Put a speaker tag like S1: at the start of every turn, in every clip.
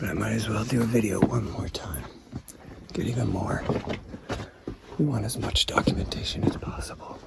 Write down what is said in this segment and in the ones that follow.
S1: I might as well do a video one more time. Get even more. We want as much documentation as possible.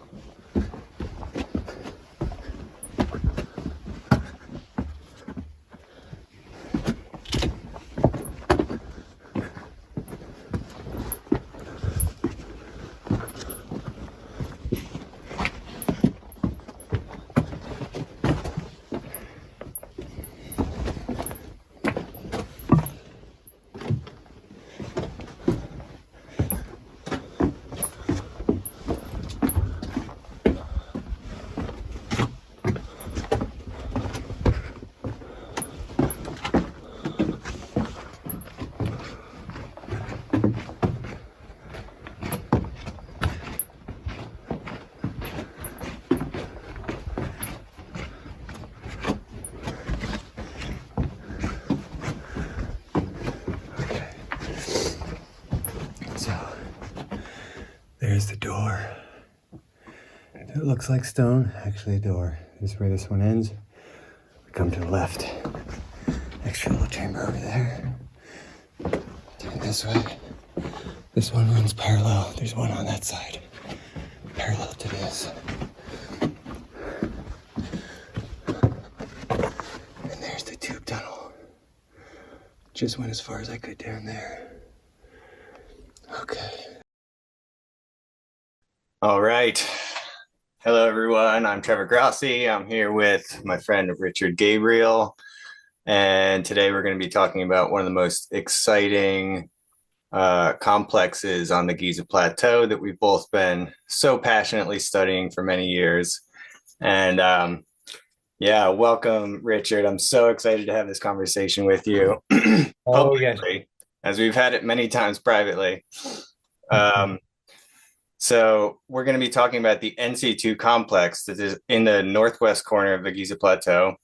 S1: There's the door. It looks like stone, actually a door. This is where this one ends. We come to the left. Extra little chamber over there. Turn this way. This one runs parallel. There's one on that side. Parallel to this. And there's the tube tunnel. Just went as far as I could down there. Okay. All right. Hello, everyone. I'm Trevor Grossi. I'm here with my friend Richard Gabriel. And today we're going to be talking about one of the most exciting complexes on the Giza Plateau that we've both been so passionately studying for many years. And yeah, welcome, Richard. I'm so excited to have this conversation with you.
S2: Oh, yes.
S1: As we've had it many times privately. So we're going to be talking about the NC2 complex that is in the northwest corner of the Giza Plateau.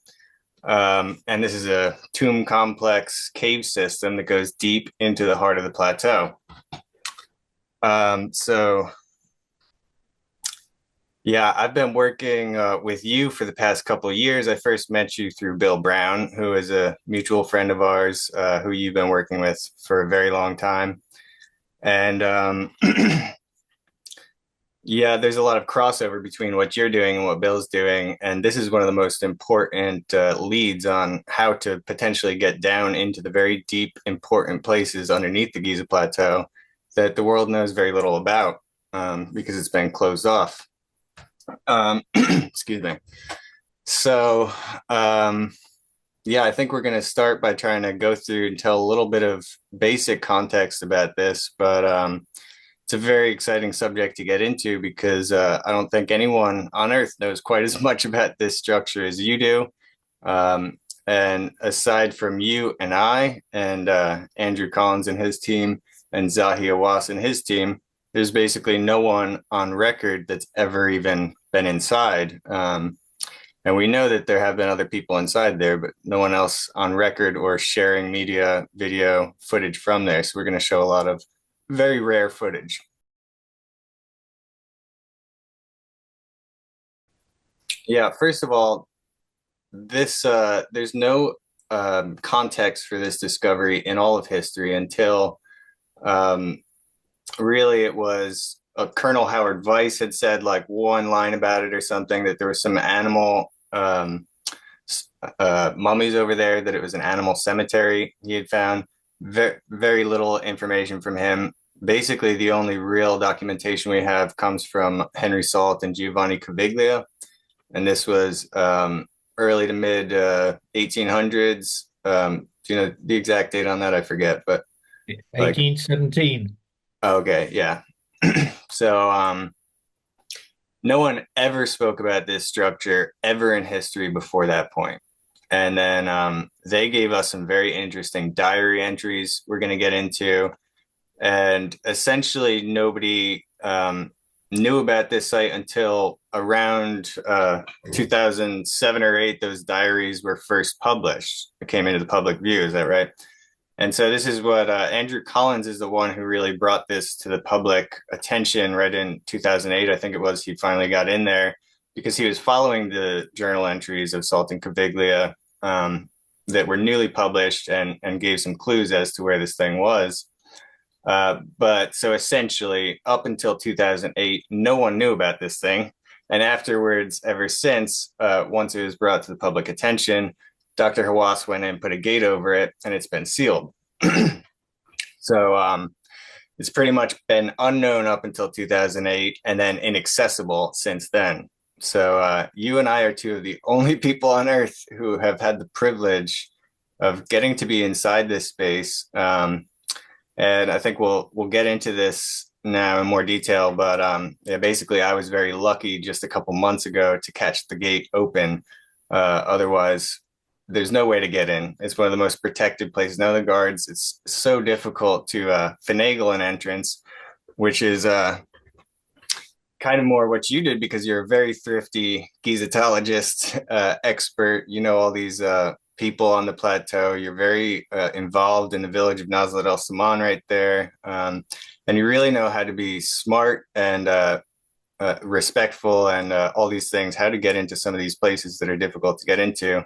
S1: And this is a tomb complex cave system that goes deep into the heart of the plateau. Yeah, I've been working with you for the past couple of years. I first met you through Bill Brown, who is a mutual friend of ours, who you've been working with for a very long time. And yeah, there's a lot of crossover between what you're doing and what Bill's doing. And this is one of the most important leads on how to potentially get down into the very deep, important places underneath the Giza Plateau that the world knows very little about because it's been closed off. Excuse me. So, yeah, I think we're going to start by trying to go through and tell a little bit of basic context about this, but it's a very exciting subject to get into because I don't think anyone on Earth knows quite as much about this structure as you do. And aside from you and I and Andrew Collins and his team and Zahi Awas and his team, there's basically no one on record that's ever even been inside. And we know that there have been other people inside there, but no one else on record or sharing media, video footage from there. So we're going to show a lot of very rare footage. Yeah, first of all, this there's no context for this discovery in all of history until really it was Colonel Howard Weiss had said like one line about it or something, that there was some animal mummies over there, that it was an animal cemetery he had found. Very little information from him. Basically, the only real documentation we have comes from Henry Salt and Giovanni Caviglia, and this was early to mid 1800s. Do you know the exact date on that? I forget, but
S2: 1817.
S1: Okay, yeah. So no one ever spoke about this structure ever in history before that point. And then they gave us some very interesting diary entries we're going to get into. And essentially nobody knew about this site until around 2007 or 8. Those diaries were first published. It came into the public view. Is that right? And so this is what Andrew Collins is the one who really brought this to the public attention right in 2008. I think it was, he finally got in there because he was following the journal entries of Salt and Caviglia, that were newly published and gave some clues as to where this thing was. But so essentially, up until 2008, no one knew about this thing. And afterwards, ever since, once it was brought to the public attention, Dr. Hawass went in and put a gate over it, and it's been sealed. So it's pretty much been unknown up until 2008 and then inaccessible since then. So you and I are two of the only people on Earth who have had the privilege of getting to be inside this space. And I think we'll get into this now in more detail. But yeah, basically, I was very lucky just a couple months ago to catch the gate open. Otherwise, there's no way to get in. It's one of the most protected places. None of the guards. It's so difficult to finagle an entrance, which is kind of more what you did because you're a very thrifty Gizatologist expert. You know all these people on the plateau. You're very involved in the village of Nazlet El Saman right there. And you really know how to be smart and respectful and all these things, how to get into some of these places that are difficult to get into.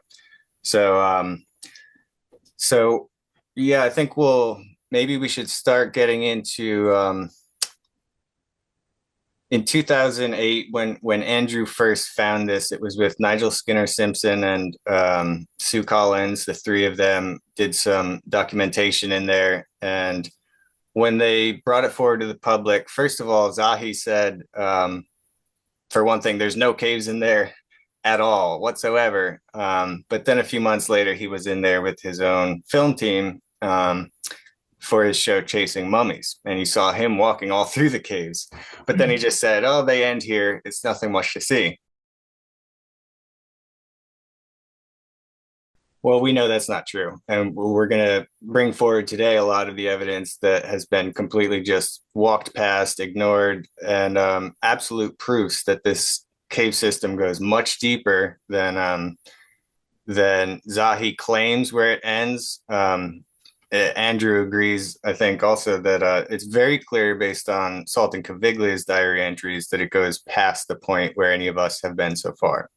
S1: So, so yeah, I think maybe we should start getting into in 2008 when Andrew first found this. It was with Nigel Skinner Simpson and Sue Collins. The three of them did some documentation in there, and when they brought it forward to the public, first of all, Zahi said, for one thing, there's no caves in there at all whatsoever. But then a few months later, he was in there with his own film team for his show Chasing Mummies, and you saw him walking all through the caves. But then he just said, "Oh, they end here. It's nothing much to see." Well, we know that's not true. And we're going to bring forward today a lot of the evidence that has been completely just walked past, ignored, and absolute proofs that this cave system goes much deeper than Zahi claims where it ends. Andrew agrees, I think, also that it's very clear based on Sultan Caviglia's diary entries that it goes past the point where any of us have been so far.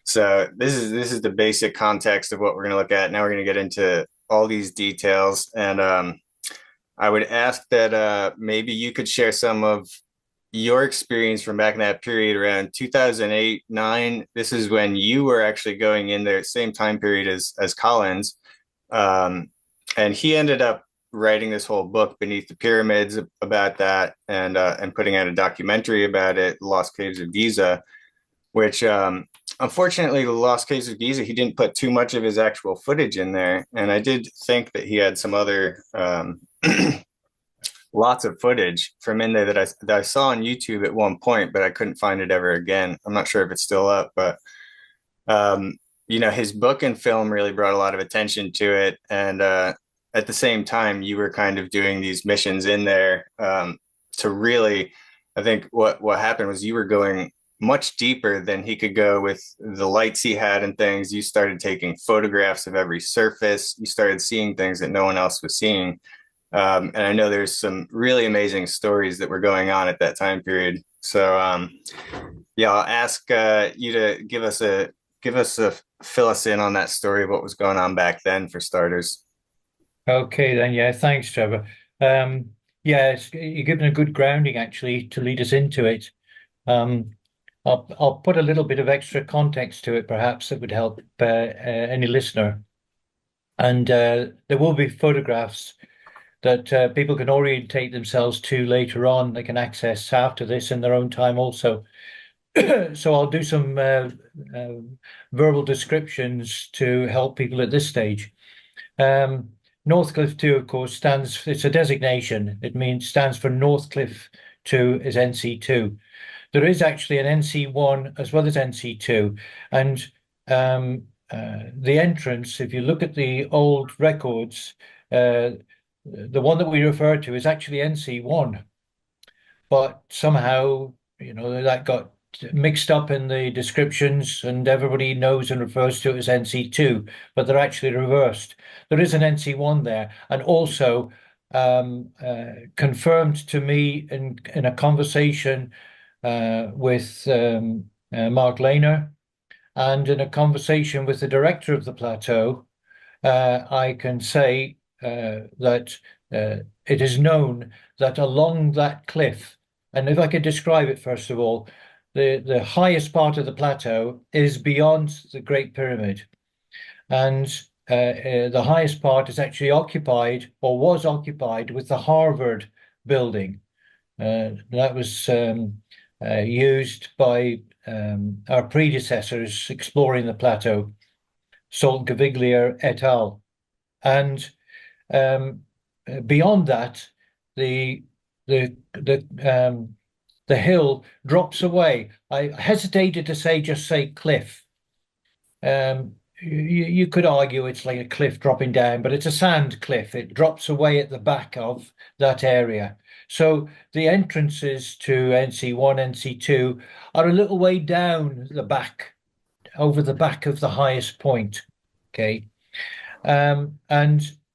S1: So this is the basic context of what we're going to look at. Now we're going to get into all these details, and I would ask that maybe you could share some of your experience from back in that period around 2008, 9. This is when you were actually going in there, same time period as Collins, and he ended up writing this whole book Beneath the Pyramids about that, and putting out a documentary about it, Lost Caves of Giza, which unfortunately, the Lost Caves of Giza, he didn't put too much of his actual footage in there. And I did think that he had some other lots of footage from in there that I saw on YouTube at one point, but I couldn't find it ever again. I'm not sure if it's still up, but his book and film really brought a lot of attention to it. And at the same time, you were kind of doing these missions in there to really, I think what happened was you were going much deeper than he could go with the lights he had and things. You started taking photographs of every surface. You started seeing things that no one else was seeing. And I know there's some really amazing stories that were going on at that time period. So yeah, I'll ask you to give us a fill us in on that story of what was going on back then for starters.
S2: Okay, then. Yeah, thanks, Trevor. Yeah, you're giving a good grounding actually to lead us into it. I'll put a little bit of extra context to it, perhaps that would help any listener. And there will be photographs that people can orientate themselves to later on. They can access after this in their own time also. So I'll do some verbal descriptions to help people at this stage. Northcliffe 2, of course, it's a designation. It stands for Northcliffe 2 is NC2. There is actually an NC1 as well as NC2. And the entrance, if you look at the old records, the one that we refer to is actually NC1. But somehow, that got mixed up in the descriptions and everybody knows and refers to it as NC2, but they're actually reversed. There is an NC1 there, and also confirmed to me in a conversation with Mark Lehner, and in a conversation with the director of the plateau, I can say that it is known that along that cliff, and if I could describe it first of all, the highest part of the plateau is beyond the Great Pyramid, and the highest part is actually occupied or was occupied with the Harvard building. That was used by our predecessors exploring the plateau, Saltgaviglia et al. And beyond that, the the the the hill drops away. I hesitated to just say cliff. You could argue it's like a cliff dropping down, but it's a sand cliff. It drops away at the back of that area. So the entrances to NC1, NC2 are a little way down the back, over the back of the highest point. Okay. And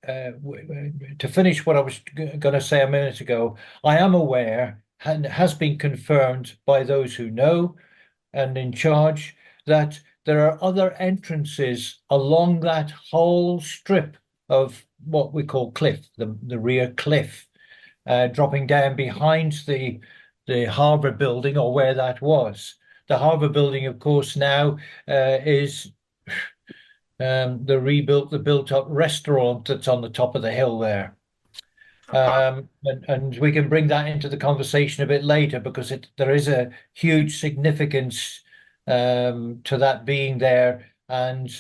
S2: to finish what I was going to say a minute ago, I am aware and has been confirmed by those who know and in charge that there are other entrances along that whole strip of what we call cliff, the rear cliff, dropping down behind the Harbour building or where that was. The Harbour building, of course, now is the built up restaurant that's on the top of the hill there. And we can bring that into the conversation a bit later because there is a huge significance to that being there and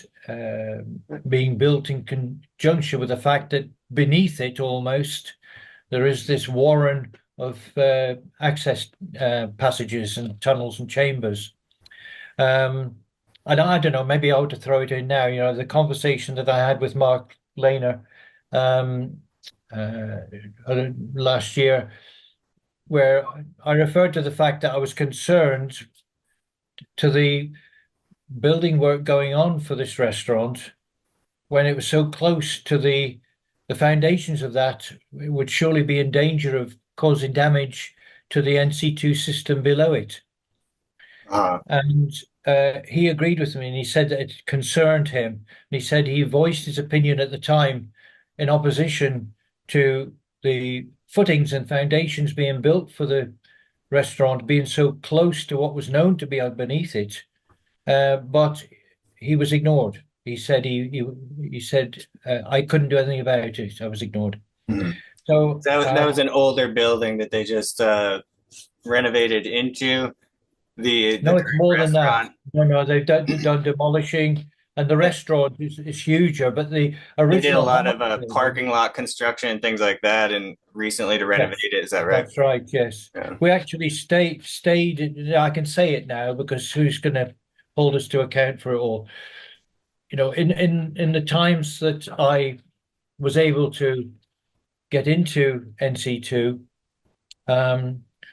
S2: being built in conjunction with the fact that beneath it almost there is this warren of access passages and tunnels and chambers. And I don't know, maybe I ought to throw it in now. You know, the conversation that I had with Mark Lehner uh, last year, where I referred to the fact that I was concerned to the building work going on for this restaurant when it was so close to the foundations of that, it would surely be in danger of causing damage to the NC2 system below it. And he agreed with me and he said that it concerned him. And he said he voiced his opinion at the time in opposition to the footings and foundations being built for the restaurant being so close to what was known to be beneath it. But he was ignored. He said he said I couldn't do anything about it. I was ignored.
S1: Mhm.
S2: So
S1: That was an older building that they just renovated into the
S2: no, it's
S1: current
S2: more than that.
S1: restaurant.
S2: No, they've done demolishing, and the restaurant is huger. But the
S1: They did a
S2: original
S1: lot
S2: Harvard
S1: of
S2: building,
S1: parking lot construction and things like that, and recently to renovate
S2: yes,
S1: it. Is that right?
S2: that's right. Yes,
S1: Yeah.
S2: we actually stayed. I can say it now because who's going to hold us to account for it all? You know, in the times that I was able to get into NC2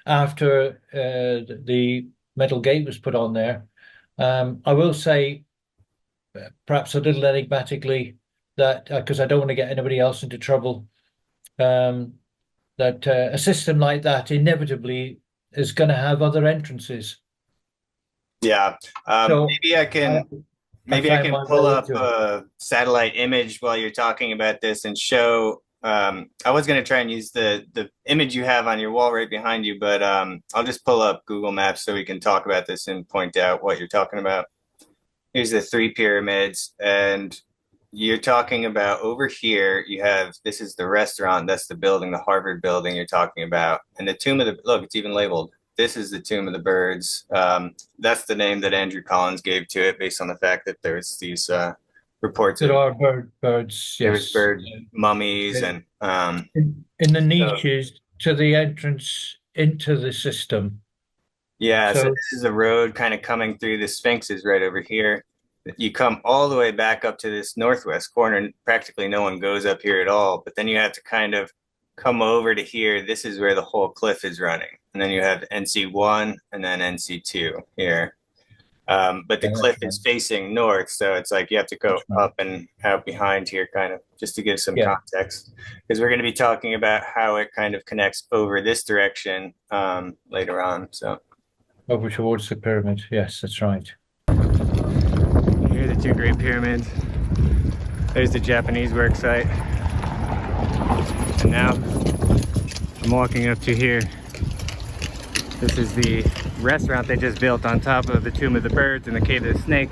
S2: after the metal gate was put on there. I will say, perhaps a little enigmatically, that because I don't want to get anybody else into trouble, um, that a system like that inevitably is going to have other entrances.
S1: Yeah.
S2: So I, I
S1: Maybe I
S2: found
S1: can
S2: my
S1: pull
S2: way
S1: up
S2: into it.
S1: a satellite image while you're talking about this and show. I was going to try and use the image you have on your wall right behind you, but I'll just pull up Google Maps so we can talk about this and point out what you're talking about. Here's the three pyramids, and you're talking about over here. You have this is the restaurant, that's the building, the Harvard building you're talking about, and the tomb of the look. It's even labeled. This is the Tomb of the Birds. That's the name that Andrew Collins gave to it, based on the fact that there's these reports
S2: There
S1: of
S2: are birds,
S1: there was
S2: yes.
S1: bird mummies and
S2: In the
S1: so
S2: niches to the entrance into the system.
S1: yeah. So
S2: So
S1: this is a road kind of coming through. The Sphinx is right over here. You come all the way back up to this northwest corner, and practically no one goes up here at all. But then you have to kind of come over to here. This is where the whole cliff is running, and then you have NC1 and then NC2 here. But the
S2: yeah, that's
S1: cliff
S2: right.
S1: is facing north, so it's like you have to go
S2: That's right.
S1: up and out behind here, kind of, just to give some
S2: Yeah,
S1: context, because we're going to be talking about how it kind of connects over this direction later on. So
S2: over towards the pyramid. Yes, that's right.
S1: here are the two Great Pyramids. There's the Japanese work site. And now I'm walking up to here. This is the restaurant they just built on top of the Tomb of the Birds and the Cave of the Snake.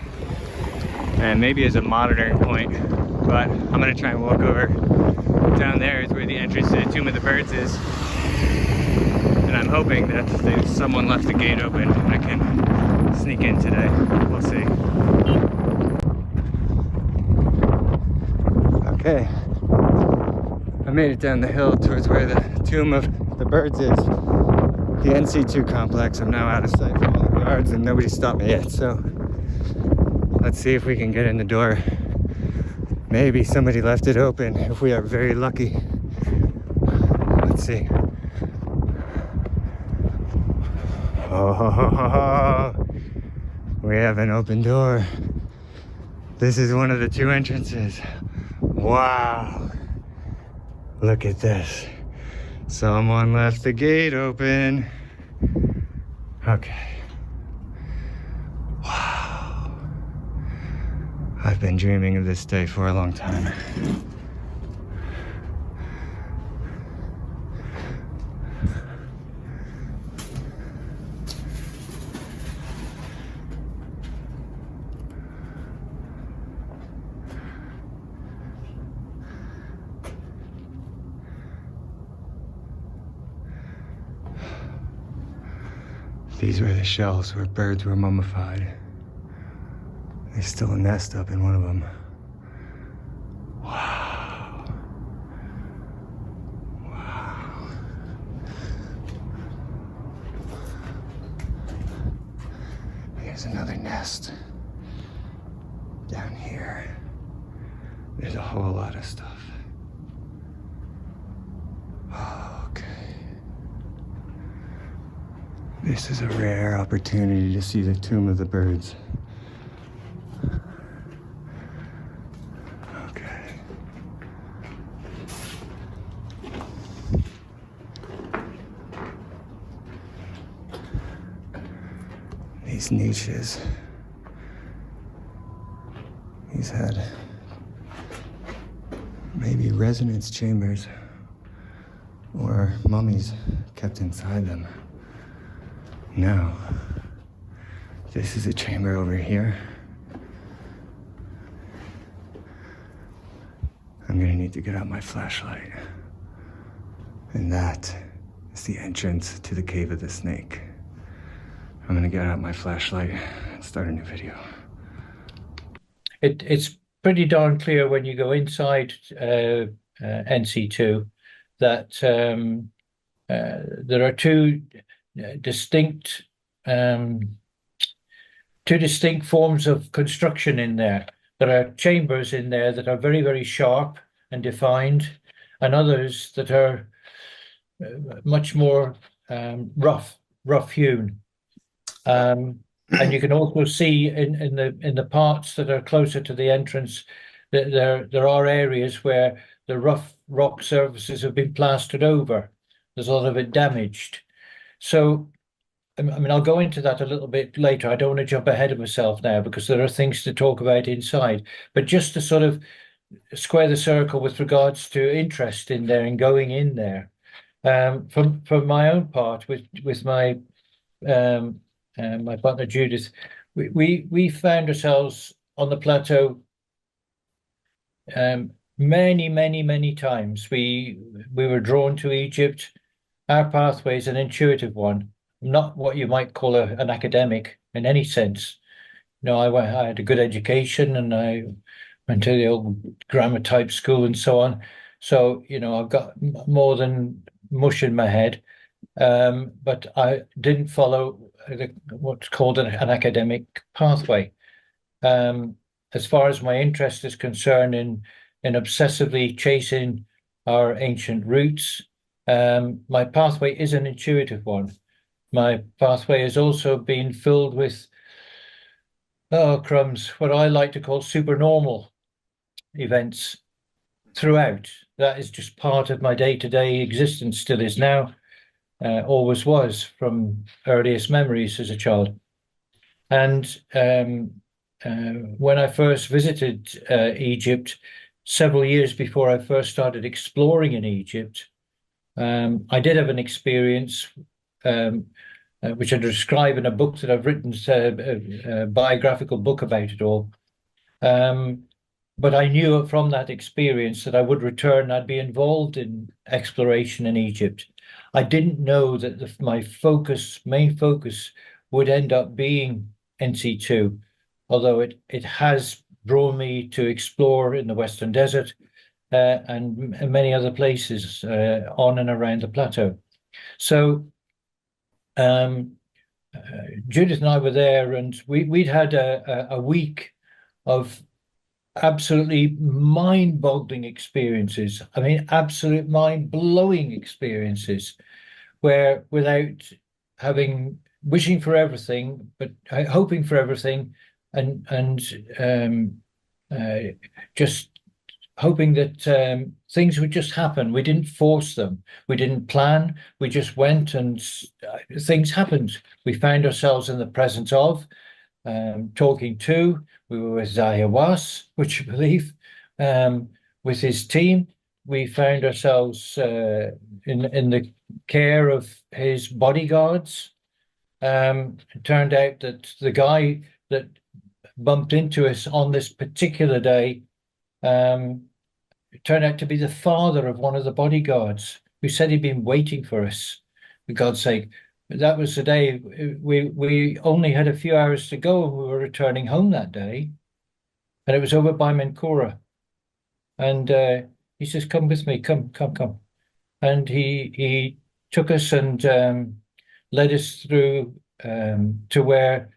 S1: And maybe as a monitoring point, but I'm gonna try and walk over. Down there is where the entrance to the Tomb of the Birds is. And I'm hoping that someone left the gate open and I can sneak in today. We'll see. Okay, I made it down the hill towards where the Tomb of the Birds is. The NC2 complex. I'm now out of sight from all the guards and nobody stopped me yet, so let's see if we can get in the door. Maybe somebody left it open if we are very lucky. Let's see. Oh, we have an open door. This is one of the two entrances. Wow. Look at this. Someone left the gate open. Okay. Wow. I've been dreaming of this day for a long time. These were the shells where birds were mummified. There's still a nest up in one of them. Wow. Wow. Here's another nest. Down here. There's a whole lot of stuff. Okay. This is a rare opportunity to see the Tomb of the Birds. Okay. These niches. These had maybe resonance chambers or mummies kept inside them. Now, this is a chamber over here. I'm gonna need to get out my flashlight. And that is the entrance to the Cave of the Snake. I'm gonna get out my flashlight and start a new video.
S2: It's pretty darn clear when you go inside NC2 that there are distinct two distinct forms of construction in there. There are chambers in there that are very, very sharp and defined, and others that are much more rough hewn. And you can also see in the parts that are closer to the entrance that there are areas where the rough rock surfaces have been plastered over. There's a lot of it damaged. So, I mean, I'll go into that a little bit later. I don't want to jump ahead of myself now because there are things to talk about inside. But just to sort of square the circle with regards to interest in there and going in there, for my own part, with my my partner Judith, we found ourselves on the plateau many times. We were drawn to Egypt. Our pathway is an intuitive one, not what you might call an academic in any sense. No, I had a good education and I went to the old grammar type school and so on. So, I've got more than mush in my head. But I didn't follow what's called an academic pathway. As far as my interest is concerned in obsessively chasing our ancient roots, my pathway is an intuitive one. My pathway has also been filled with, what I like to call supernormal events throughout. That is just part of my day-to-day existence, still is now, always was from earliest memories as a child. And when I first visited Egypt, several years before I first started exploring in Egypt. I did have an experience um, which I describe in a book that I've written, a biographical book about it all. Um, but I knew from that experience that I would return, I'd be involved in exploration in Egypt. I didn't know that my main focus, would end up being NC2, although it has drawn me to explore in the Western Desert and many other places on and around the plateau. So um, Judith and I were there, and we'd had a week of absolutely mind-boggling experiences. I mean, absolute mind-blowing experiences where without having wishing for everything, but hoping for everything, and just hoping that things would just happen. We didn't force them. We didn't plan. We just went and things happened. We found ourselves in the presence of, talking to. We were with Zayawas, would you believe, with his team. We found ourselves in the care of his bodyguards. It turned out that the guy that bumped into us on this particular day turned out to be the father of one of the bodyguards who said he'd been waiting for us, for God's sake. That was the day we only had a few hours to go and we were returning home that day. And it was over by Menkora. And he says, "Come with me, come, come, come." And he took us and led us through to where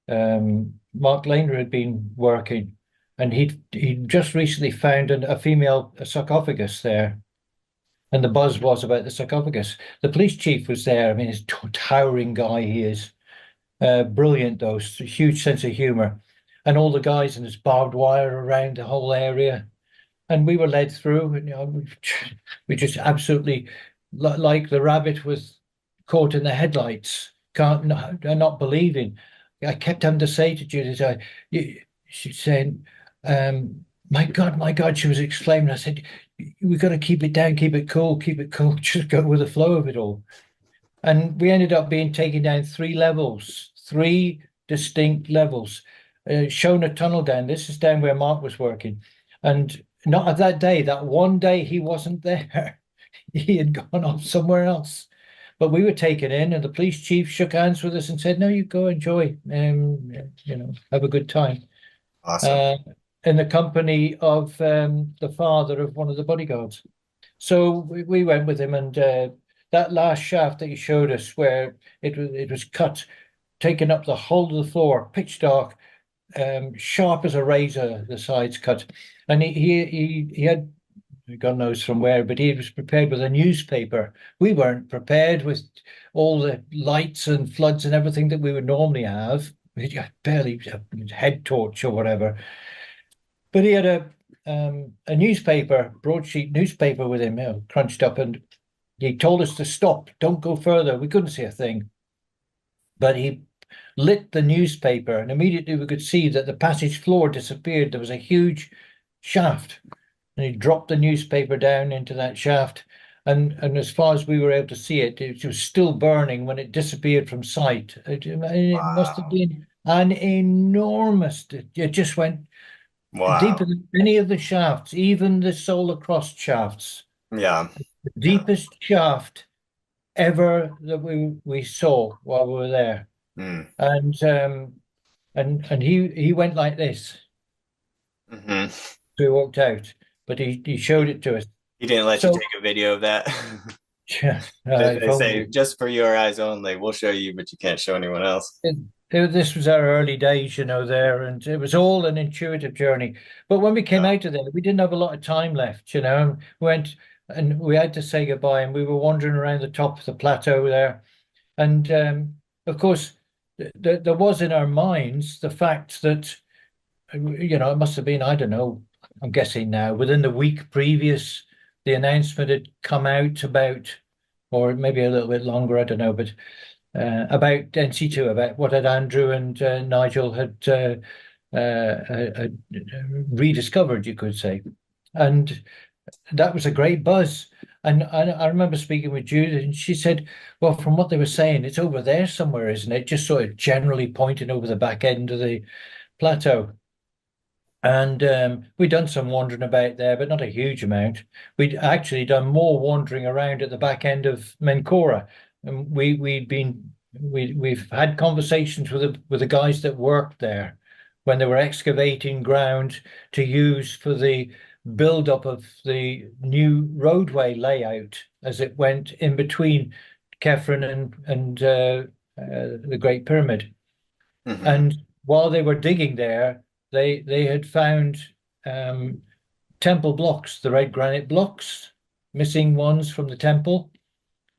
S2: Mark Lehner had been working. And he'd just recently found a female sarcophagus there. And the buzz was about the sarcophagus. The police chief was there. I mean, he's a towering guy he is. Brilliant, though, huge sense of humor. And all the guys in this barbed wire around the whole area. And we were led through, and we just absolutely, like the rabbit was caught in the headlights, not believing. I kept having to say to Judith, she's saying, my God," she was exclaiming. I said, "We got to keep it down, keep it cool, just go with the flow of it all." And we ended up being taken down three distinct levels, shown a tunnel down. This is down where Mark was working. And not at that day, that one day he wasn't there. He had gone off somewhere else. But we were taken in, and the police chief shook hands with us and said, "No, you go enjoy, have a good time."
S1: Awesome.
S2: Uh, in the company of the father of one of the bodyguards. So we went with him, and that last shaft that he showed us, where it was cut, taken up the whole of the floor, pitch dark, sharp as a razor, the sides cut, and he had, God knows from where, but he was prepared with a newspaper. We weren't prepared with all the lights and floods and everything that we would normally have. Barely a head torch or whatever. But he had a newspaper, broadsheet newspaper with him, crunched up, and he told us to stop, don't go further. We couldn't see a thing. But he lit the newspaper, and immediately we could see that the passage floor disappeared. There was a huge shaft, and he dropped the newspaper down into that shaft. And as far as we were able to see it, it was still burning when it disappeared from sight. It must have
S1: Wow.
S2: been an enormous, it just went
S1: Wow.
S2: deeper than any of the shafts, even the solar cross shafts.
S1: Yeah.
S2: The
S1: Yeah.
S2: deepest shaft ever that we saw while we were there.
S1: Mm.
S2: And he went like this.
S1: Hmm.
S2: So he walked out, but he showed it to us.
S1: He didn't let you
S2: So
S1: take a video of that.
S2: yeah, if
S1: They say
S2: only.
S1: just for your eyes only. We'll show you, but you can't show anyone else.
S2: This was our early days, there, and it was all an intuitive journey. But when we came
S1: Yeah.
S2: out of there, we didn't have a lot of time left, and we went and we had to say goodbye, and we were wandering around the top of the plateau there. And of course, there was in our minds the fact that, it must have been, I don't know, I'm guessing now, within the week previous, the announcement had come out about, or maybe a little bit longer, I don't know, but about NC2, about what had Andrew and Nigel had rediscovered, you could say. And that was a great buzz. And I remember speaking with Judith, and she said, well, from what they were saying, it's over there somewhere, isn't it? Just sort of generally pointing over the back end of the plateau. And we'd done some wandering about there, but not a huge amount. We'd actually done more wandering around at the back end of Menkora. And we've had conversations with the guys that worked there when they were excavating ground to use for the build-up of the new roadway layout as it went in between Kefren and the Great Pyramid.
S1: Hmm.
S2: And while they were digging there, they had found um, temple blocks, the red granite blocks, missing ones from the temple,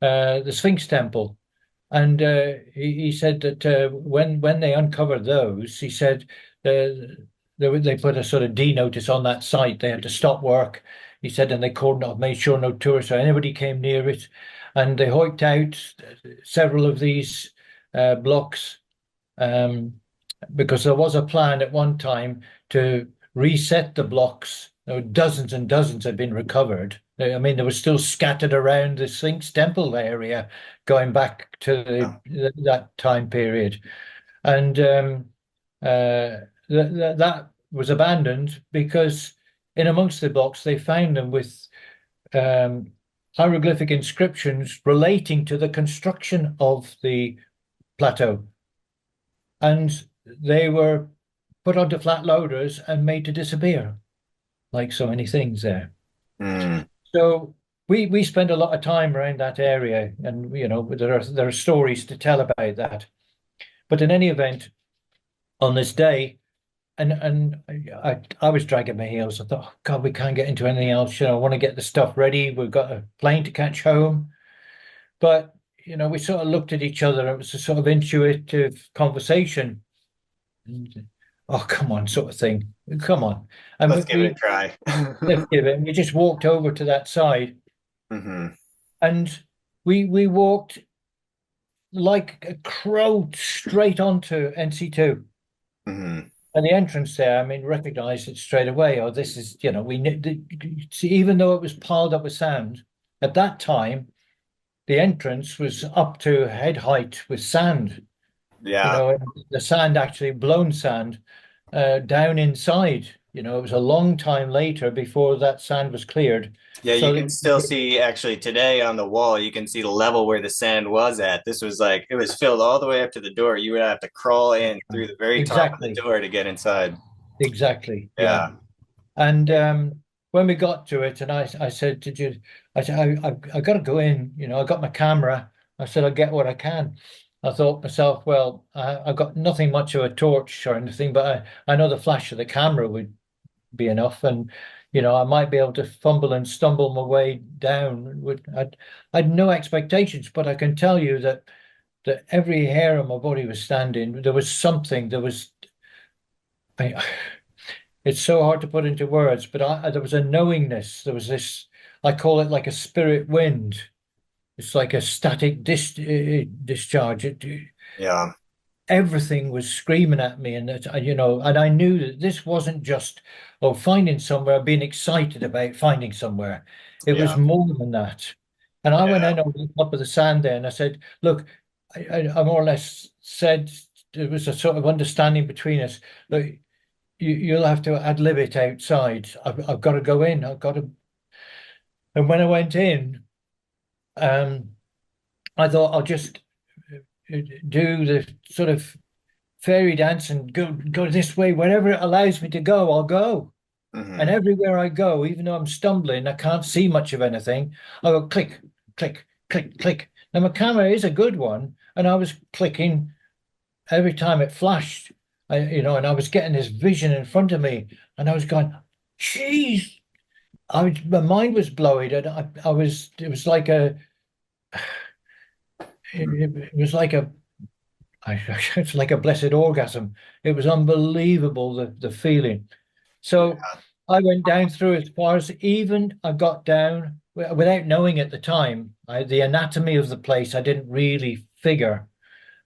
S2: the Sphinx temple. And he said that when they uncovered those, he said they put a sort of D notice on that site. They had to stop work. He said, and they cordoned off, made sure no tourists or anybody came near it. And they hiked out several of these blocks. Um, because there was a plan at one time to reset the blocks. Dozens and dozens had been recovered. I mean, they were still scattered around the Sphinx Temple area, going back to that time period. And that was abandoned because in amongst the blocks they found them with um, hieroglyphic inscriptions relating to the construction of the plateau. And they were put onto flat loaders and made to disappear, like so many things there.
S1: Mm.
S2: So we spend a lot of time around that area, and there are stories to tell about that. But in any event, on this day, and I was dragging my heels. I thought, oh, God, we can't get into anything else. I want to get the stuff ready. We've got a plane to catch home. But we sort of looked at each other. It was a sort of intuitive conversation. Oh, come on, sort of thing. Come on. And
S1: Let's give it a try.
S2: let's give it. And we just walked over to that side
S1: Hmm.
S2: and we walked like a crow straight onto NC2.
S1: Hmm.
S2: And the entrance there, I mean, recognized it straight away. Oh, this is, see, even though it was piled up with sand, at that time, the entrance was up to head height with sand.
S1: Yeah.
S2: The sand actually blown sand down inside. It was a long time later before that sand was cleared.
S1: Yeah, you
S2: So
S1: can still see actually today on the wall, you can see the level where the sand was at. This was like it was filled all the way up to the door. You would have to crawl in through the very top of the
S2: exactly,
S1: door to get inside.
S2: exactly, yeah.
S1: Yeah.
S2: And when we got to it, and I said to Jude, I said, I got to go in. I got my camera. I said, I'll get what I can. I thought myself, well, I got nothing much of a torch or anything, but I know the flash of the camera would be enough. And, I might be able to fumble and stumble my way down. I'd no expectations, but I can tell you that every hair on my body was standing. There was something, I, it's so hard to put into words, but there was a knowingness. There was this, I call it like a spirit wind. It's like a static discharge.
S1: Yeah.
S2: Everything was screaming at me, and and I knew that this wasn't just finding somewhere, being excited about finding somewhere. It was
S1: Yeah.
S2: more than that. And I went
S1: Yeah.
S2: in on the top of the sand there, and I said, "Look," I more or less said there was a sort of understanding between us. Look, you'll have to ad lib it outside. I've got to go in. I've got to. And when I went in, um, I thought I'll just do the sort of fairy dance and go this way. Wherever it allows me to go, I'll go. And
S1: Hmm.
S2: everywhere I go, even though I'm stumbling, I can't see much of anything. I go click, click, click, click. Now my camera is a good one, and I was clicking every time it flashed. And I was getting this vision in front of me, and I was going, "Geez!" My mind was blowing, and I was. It was like it was like it's like a blessed orgasm. It was unbelievable the feeling. So I went down through as far as even I got down without knowing at the time. The anatomy of the place I didn't really figure.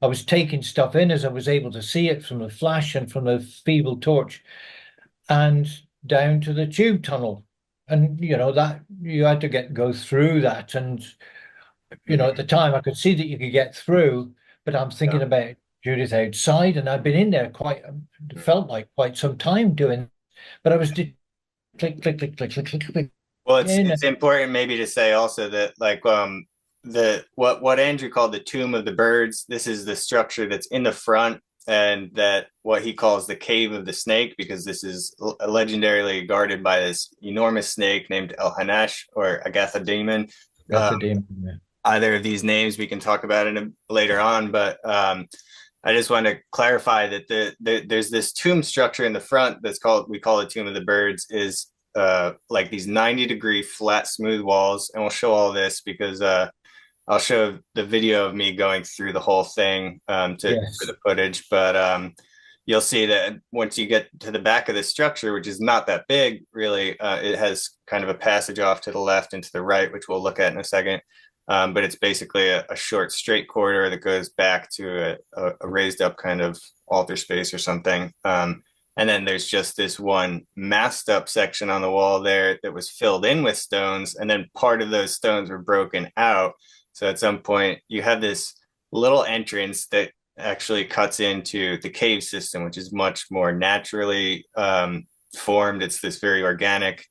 S2: I was taking stuff in as I was able to see it from the flash and from the feeble torch, and down to the tube tunnel. and that you had to go through that, and at the
S1: Mhm.
S2: time I could see that you could get through, but I'm
S1: Yeah.
S2: thinking about Judith outside, and I've been in there quite felt like quite some time doing, but I was click click click click click click click
S1: Well,
S2: in.
S1: it's important maybe to say also that like the what Andrew called the tomb of the birds, this is the structure that's in the front, and that what he calls the cave of the snake, because this is legendarily guarded by this enormous snake named El Hanash or Agatha Demon.
S2: Got
S1: Um,
S2: the demon.
S1: Either of these names we can talk about in later on, but I just want to clarify that there's this tomb structure in the front that's called, we call it Tomb of the Birds, is like these 90-degree flat smooth walls, and we'll show all this because I'll show the video of me going through the whole thing to for
S2: Yes.
S1: the footage, but you'll see that once you get to the back of the structure, which is not that big really, it has kind of a passage off to the left and to the right, which we'll look at in a second. But it's basically a short straight corridor that goes back to a raised up kind of altar space or something. And then there's just this one masked up section on the wall there that was filled in with stones. And then part of those stones were broken out. So at some point, you have this little entrance that actually cuts into the cave system, which is much more naturally formed. It's this very organic,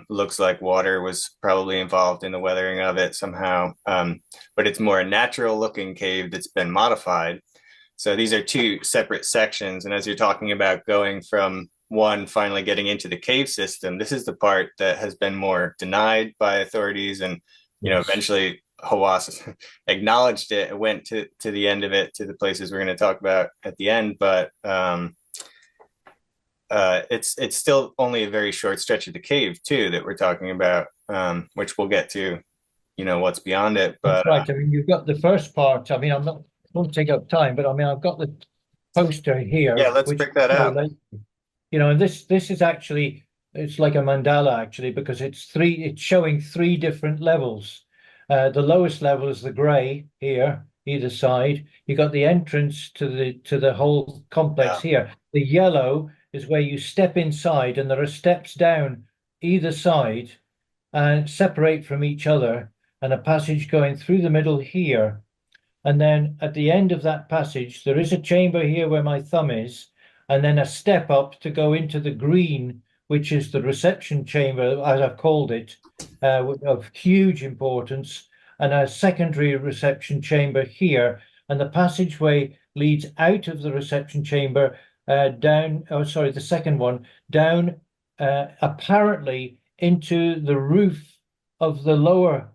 S1: looks like water was probably involved in the weathering of it somehow. But it's more a natural looking cave that's been modified. So these are two separate sections. And as you're talking about going from one finally getting into the cave system, this is the part that has been more denied by authorities. And,
S2: Yes.
S1: eventually Hawass acknowledged it, went to the end of it, to the places we're going to talk about at the end. But it's still only a very short stretch of the cave too that we're talking about, which we'll get to, what's beyond it.
S2: That's
S1: But
S2: right. I mean, you've got the first part. I mean, I'm not won't take up time, but I mean, I've got the poster
S1: yeah,
S2: here,
S1: let's
S2: which
S1: pick that
S2: show
S1: out.
S2: like, and this is actually it's like a mandala actually because it's showing three different levels. The lowest level is the gray here, either side. You got the entrance to the whole complex
S1: Yeah.
S2: here. The yellow is where you step inside, and there are steps down either side and separate from each other, and a passage going through the middle here. And then at the end of that passage, there is a chamber here where my thumb is, and then a step up to go into the green, which is the reception chamber, as I've called it, of huge importance, and a secondary reception chamber here. And the passageway leads out of the reception chamber down, oh, sorry, the second one, down apparently into the roof of the lower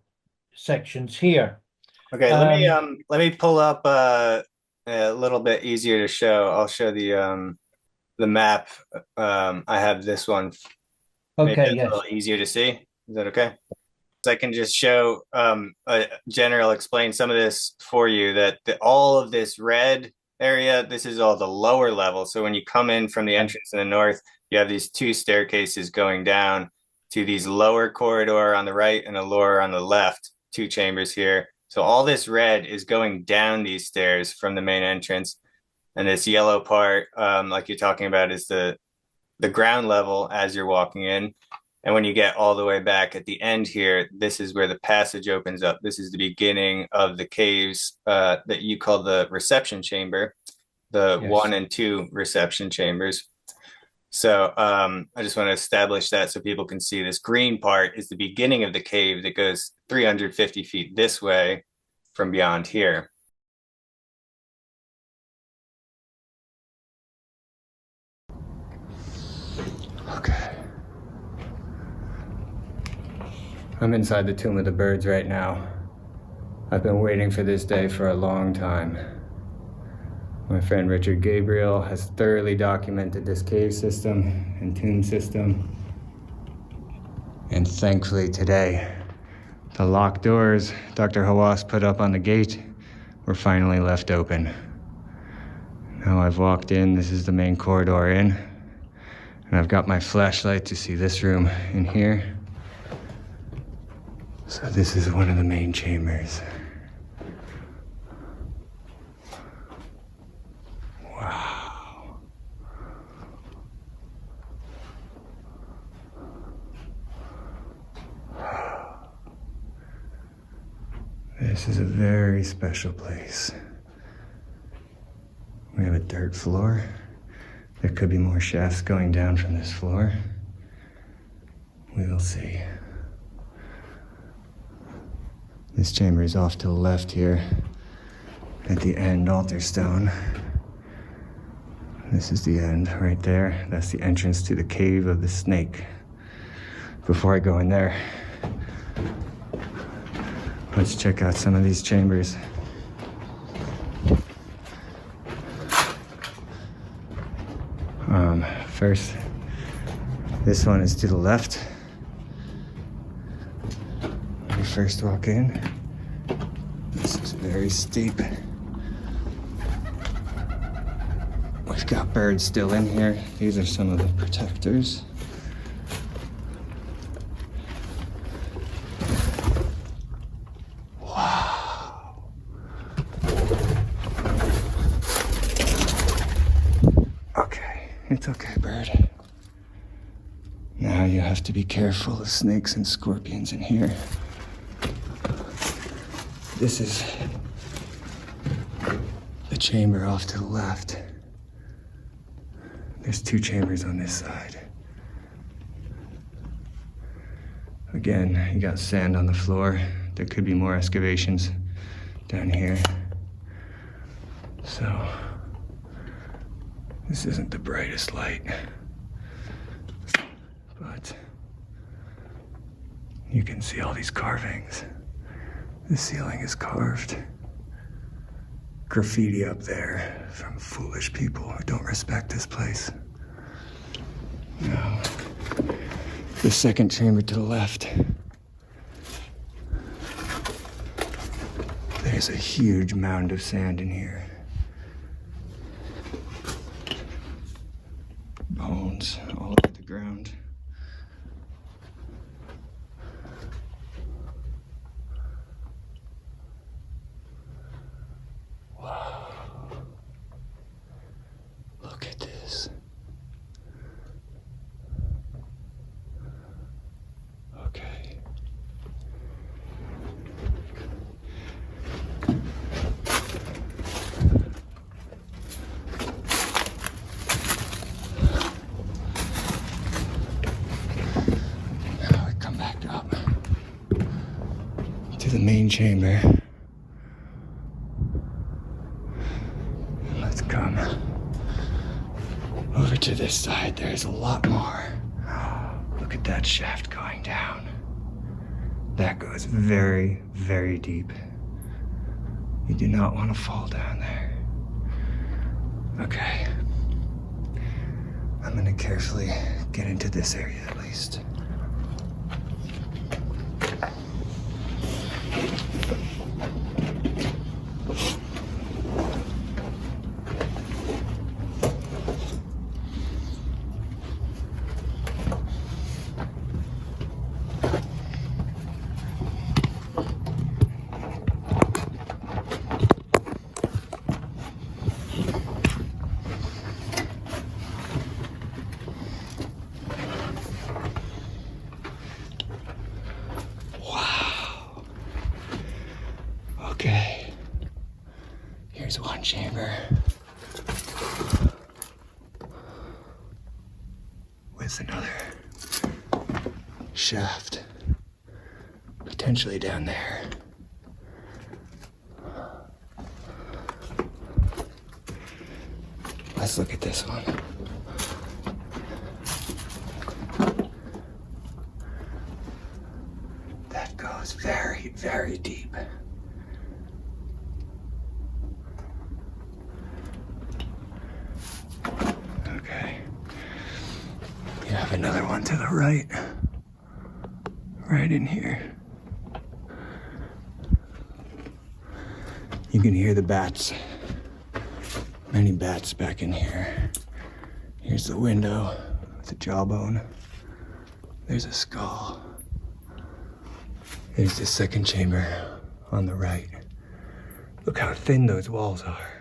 S2: sections here.
S1: Okay,
S2: Um,
S1: let me pull up a little bit easier to show. I'll show the map. I have this one. Maybe
S2: okay,
S1: that's a
S2: yes.
S1: little easier to see. Is that okay? So I can just show a general, explain some of this for you, that all of this red area, this is all the lower level. So when you come in from the entrance in the north, you have these two staircases going down to these lower corridor on the right and a lower on the left, two chambers here. So all this red is going down these stairs from the main entrance. And this yellow part, like you're talking about, is the ground level as you're walking in. And when you get all the way back at the end here, this is where the passage opens up. This is the beginning of the caves that you call the reception chamber, the
S2: Yes.
S1: 1 and 2 reception chambers. So I just want to establish that so people can see this green part is the beginning of the cave that goes 350 feet this way from beyond here. Okay. I'm inside the Tomb of the Birds right now. I've been waiting for this day for a long time. My friend Richard Gabriel has thoroughly documented this cave system and tomb system. And thankfully today, the locked doors Dr. Hawass put up on the gate were finally left open. Now I've walked in, this is the main corridor in, and I've got my flashlight to see this room in here. So this is one of the main chambers. Wow. This is a very special place. We have a dirt floor. There could be more shafts going down from this floor. We will see. This chamber is off to the left here. At the end, altar stone. This is the end right there. That's the entrance to the cave of the snake. Before I go in there, let's check out some of these chambers. First, this one is to the left. When you first walk in, this is very steep. We've got birds still in here. These are some of the protectors. Wow. Okay, it's okay, bird. Now you have to be careful of snakes and scorpions in here. This is the chamber off to the left. There's 2 chambers on this side. Again, you got sand on the floor. There could be more excavations down here. So, this isn't the brightest light, but you can see all these carvings. The ceiling is carved. Graffiti up there from foolish people who don't respect this place. Now, the second chamber to the left. There's a huge mound of sand in here. Bones all over the ground. Look at this. Okay. Now we come back up to the main chamber. Let's come over to this side. There's a lot more. Look at that shaft going down. That goes very, very deep. You do not want to fall down there. Okay. I'm gonna carefully get into this area at least. Okay, here's one chamber with another shaft, potentially down there. Let's look at this one. That goes very, very deep. You have another one to the right. Right in here. You can hear the bats. Many bats back in here. Here's the window with a jawbone. There's a skull. There's the second chamber on the right. Look how thin those walls are.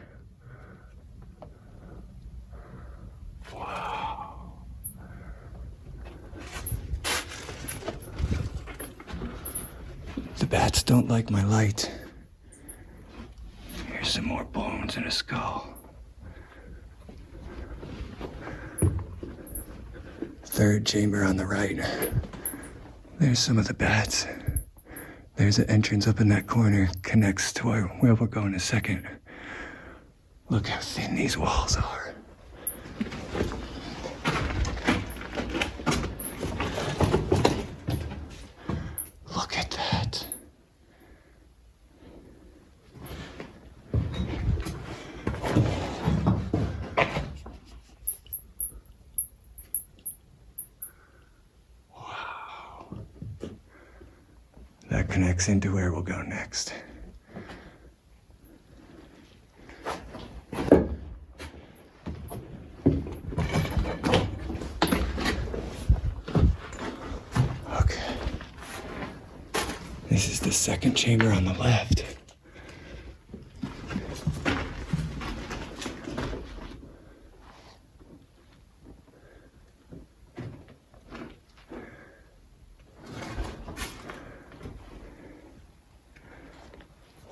S1: The bats don't like my light. some more bones and a skull. Third chamber on the right. There's some of the bats. There's an entrance up in that corner, connects to where we'll go in a second. Look how thin these walls are. Look at that. Wow. That connects into where we'll go next. This is the second chamber on the left.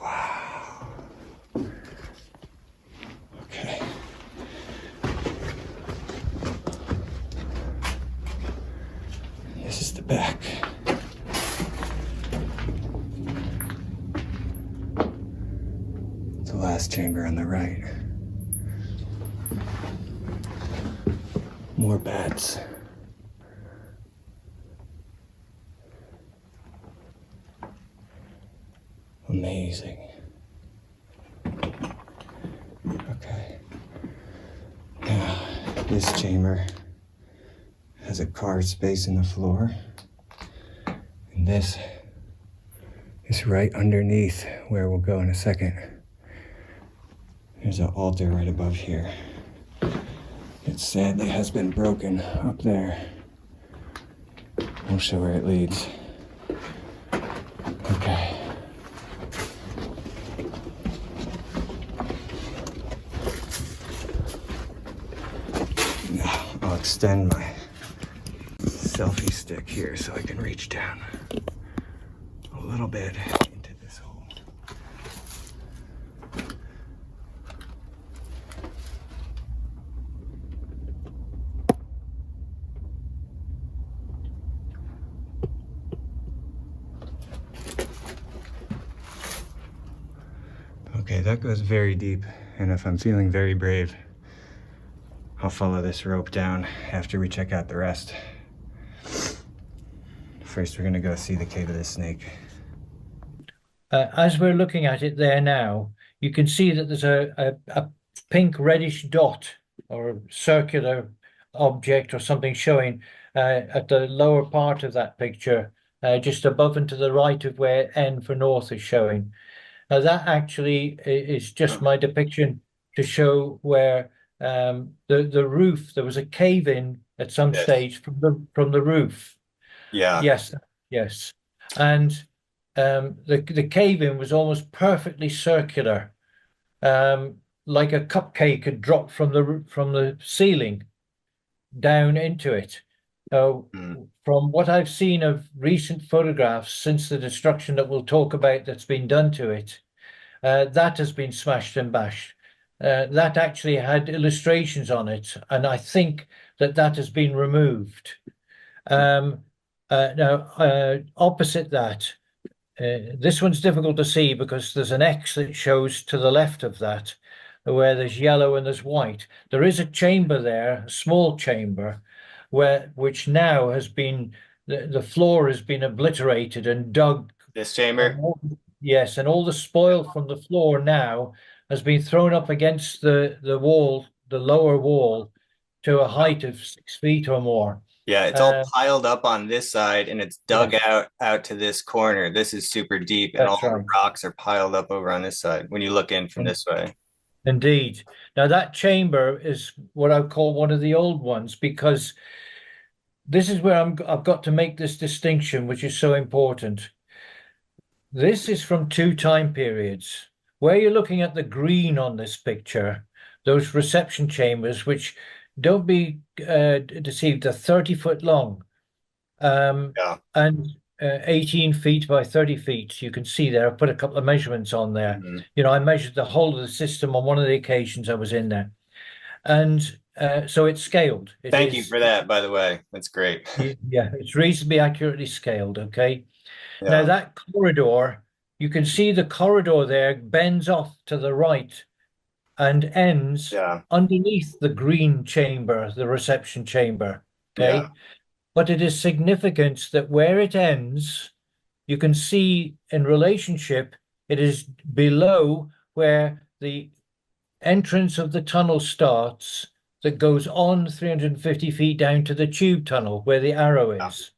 S1: Wow. Okay. This is the back. Last chamber on the right. More bats. Amazing. Okay. Now, this chamber has a carved space in the floor. And this is right underneath where we'll go in a second. There's an altar right above here. It sadly has been broken up there. We'll show where it leads. Okay. Now I'll extend my selfie stick here so I can reach down a little bit into this hole. Okay, that goes very deep, and if I'm feeling very brave, I'll follow this rope down after we check out the rest. First, we're gonna go see the cave of the snake.
S2: As we're looking at it there now, you can see that there's a pink reddish dot or circular object or something showing at the lower part of that picture, just above and to the right of where N for north is showing. Now that actually is just my depiction to show where the roof, there was a cave in at some
S1: Yes.
S2: stage from the roof.
S1: Yeah.
S2: Yes, yes. And the cave in was almost perfectly circular, like a cupcake had dropped from the ceiling down into it. From what I've seen of recent photographs since the destruction that we'll talk about that's been done to it, that has been smashed and bashed. That actually had illustrations on it, and I think that has been removed. Now, opposite that, this one's difficult to see because there's an X that shows to the left of that, where there's yellow and there's white. There is a chamber there, a small chamber, which now has been, the floor has been obliterated and dug.
S1: This chamber?
S2: Yes, and all the spoil from the floor now has been thrown up against the wall, the lower wall, to a height of 6 feet or more.
S1: Yeah, it's all piled up on this side and it's dug
S2: Yes.
S1: out to this corner. This is super deep and all
S2: That's
S1: the
S2: right.
S1: rocks are piled up over on this side when you look in from this way.
S2: Indeed. Now that chamber is what I call one of the old ones, because this is where I've got to make this distinction, which is so important. This is from two time periods. Where you're looking at the green on this picture, those reception chambers, which, don't be deceived, are 30 foot long.
S1: Yeah.
S2: And 18 feet by 30 feet. You can see there, I put a couple of measurements on there.
S1: Mhm.
S2: I measured the whole of the system on one of the occasions I was in there. And so it's scaled. It
S1: Thank you
S2: is,
S1: for that, by the way. That's great.
S2: yeah, it's reasonably accurately scaled. Okay. Now
S1: Yeah,
S2: that corridor, you can see the corridor there bends off to the right and ends
S1: yeah,
S2: underneath the green chamber, the reception chamber.
S1: yeah,
S2: Okay. But it is significant that where it ends, you can see in relationship, it is below where the entrance of the tunnel starts that goes on 350 feet down to the tube tunnel where the arrow
S1: yeah.
S2: is.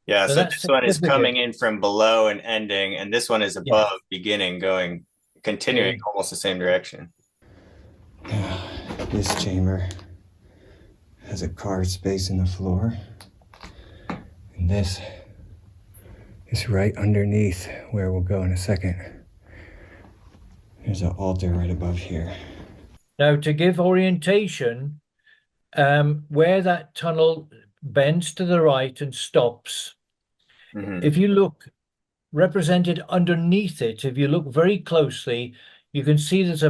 S1: Yeah,
S2: So
S1: so
S2: that's
S1: this one is
S2: significant.
S1: coming in from below and ending, and this one is
S2: Yeah.
S1: above, beginning, going, continuing
S2: Okay.
S1: almost the same direction. This chamber has a carved space in the floor, and this is right underneath where we'll go in a second. There's an altar right above here.
S2: Now, to give orientation, where that tunnel bends to the right and stops,
S1: Hmm.
S2: if you look represented underneath it, if you look very closely, you can see there's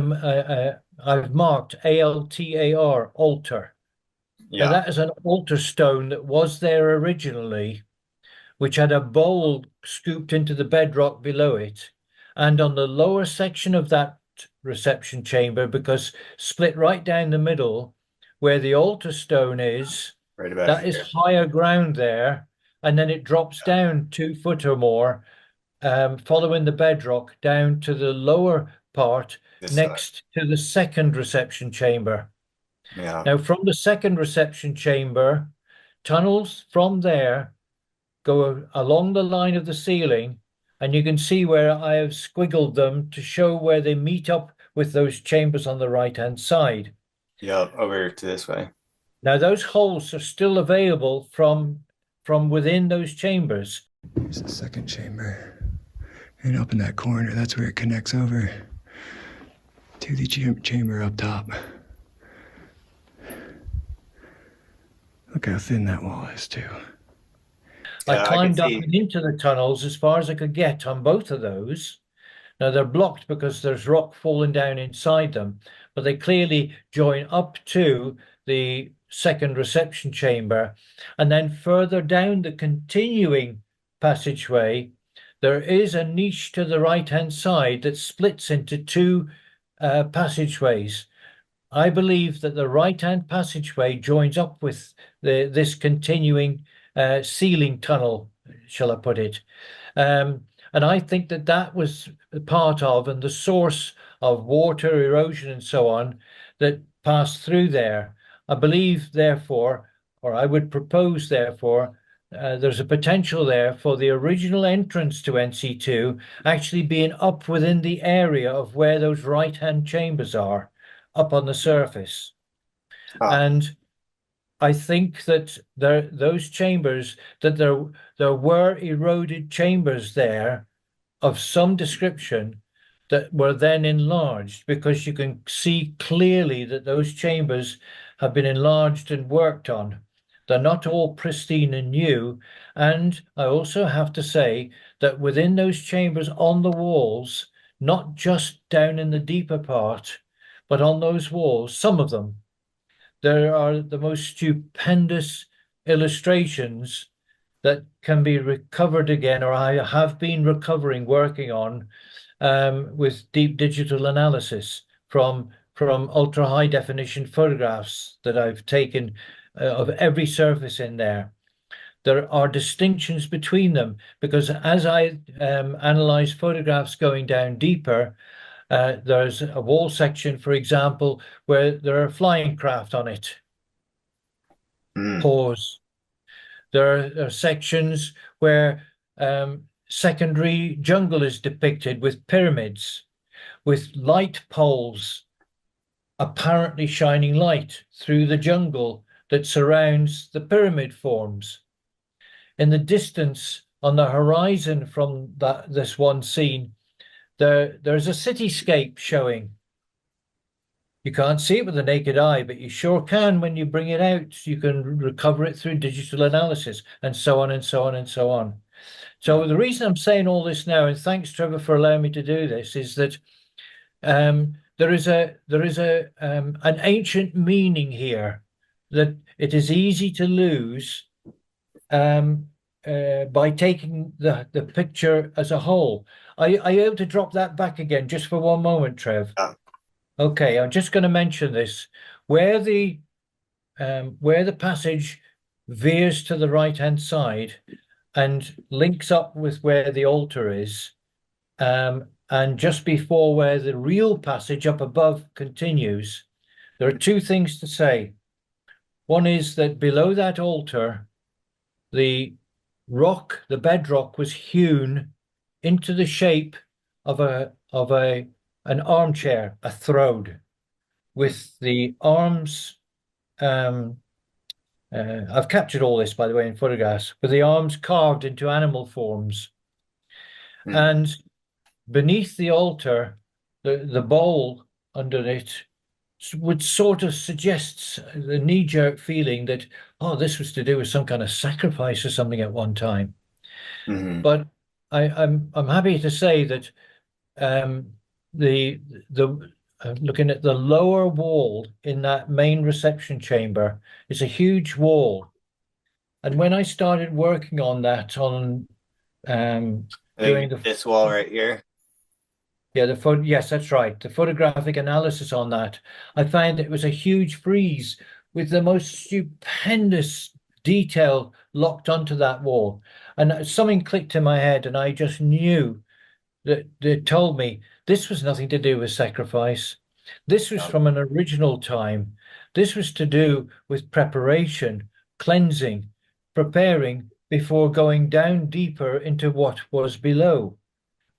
S2: I've marked ALTAR, altar. Now,
S1: Yeah,
S2: that is an altar stone that was there originally, which had a bowl scooped into the bedrock below it. And on the lower section of that reception chamber, because split right down the middle, where the altar stone is,
S1: right about
S2: that is
S1: here.
S2: higher ground there. And then it drops
S1: Yeah,
S2: down 2 foot or more, following the bedrock down to the lower part
S1: this side.
S2: next to the second reception chamber.
S1: Yeah,
S2: Now, from the second reception chamber, tunnels from there go along the line of the ceiling, and you can see where I have squiggled them to show where they meet up with those chambers on the right-hand side.
S1: yeah, over to this way.
S2: Now, those holes are still available from within those chambers.
S1: Here's the second chamber. And up in that corner, that's where it connects over to the chamber up top. Look how thin that wall is, too.
S2: I
S1: I can
S2: climbed up
S1: see.
S2: and into the tunnels as far as I could get on both of those. Now they're blocked because there's rock falling down inside them, but they clearly join up to the second reception chamber. And then further down the continuing passageway, there is a niche to the right-hand side that splits into two passageways. I believe that the right-hand passageway joins up with this continuing ceiling tunnel, shall I put it. And I think that that was part of and the source of water erosion and so on that passed through there. I believe, therefore, or I would propose, therefore, there's a potential there for the original entrance to NC2 actually being up within the area of where those right-hand chambers are, up on the surface.
S1: Ah,
S2: And I think that those chambers, that there were eroded chambers there of some description that were then enlarged, because you can see clearly that those chambers have been enlarged and worked on. They're not all pristine and new. And I also have to say that within those chambers on the walls, not just down in the deeper part, but on those walls, some of them, there are the most stupendous illustrations that can be recovered again, or I have been recovering, working on with deep digital analysis from ultra high definition photographs that I've taken of every surface in there. There are distinctions between them because as I analyze photographs going down deeper, there's a wall section, for example, where there are flying craft on it.
S1: mm,
S2: Pause. There are sections where secondary jungle is depicted with pyramids, with light poles apparently shining light through the jungle that surrounds the pyramid forms. In the distance on the horizon from this one scene, there's a cityscape showing. You can't see it with the naked eye, but you sure can when you bring it out. You can recover it through digital analysis and so on and so on and so on. So the reason I'm saying all this now, and thanks, Trevor, for allowing me to do this, is that there is an ancient meaning here that it is easy to lose um, by taking the picture as a whole. Are you able to drop that back again just for one moment, Trev?
S1: Yeah.
S2: Okay, I'm just going to mention this. Where the passage veers to the right-hand side and links up with where the altar is, and just before where the real passage up above continues, there are two things to say. One is that below that altar, the the bedrock was hewn into the shape of an armchair, a throne, with the arms. I've captured all this, by the way, in photographs, with the arms carved into animal forms.
S1: Mhm.
S2: And beneath the altar, the bowl under it would sort of suggest the knee-jerk feeling that, oh, this was to do with some kind of sacrifice or something at one time.
S1: Mhm.
S2: But I'm happy to say that um, the looking at the lower wall in that main reception chamber is a huge wall. And when I started working on that, on um,
S1: I
S2: doing
S1: think
S2: the
S1: this wall right here.
S2: yeah, the photo, yes, that's right. The photographic analysis on that, I found it was a huge frieze with the most stupendous detail locked onto that wall. And something clicked in my head, and I just knew that they told me this was nothing to do with sacrifice. This was
S1: Yeah.
S2: from an original time. This was to do with preparation, cleansing, preparing before going down deeper into what was below.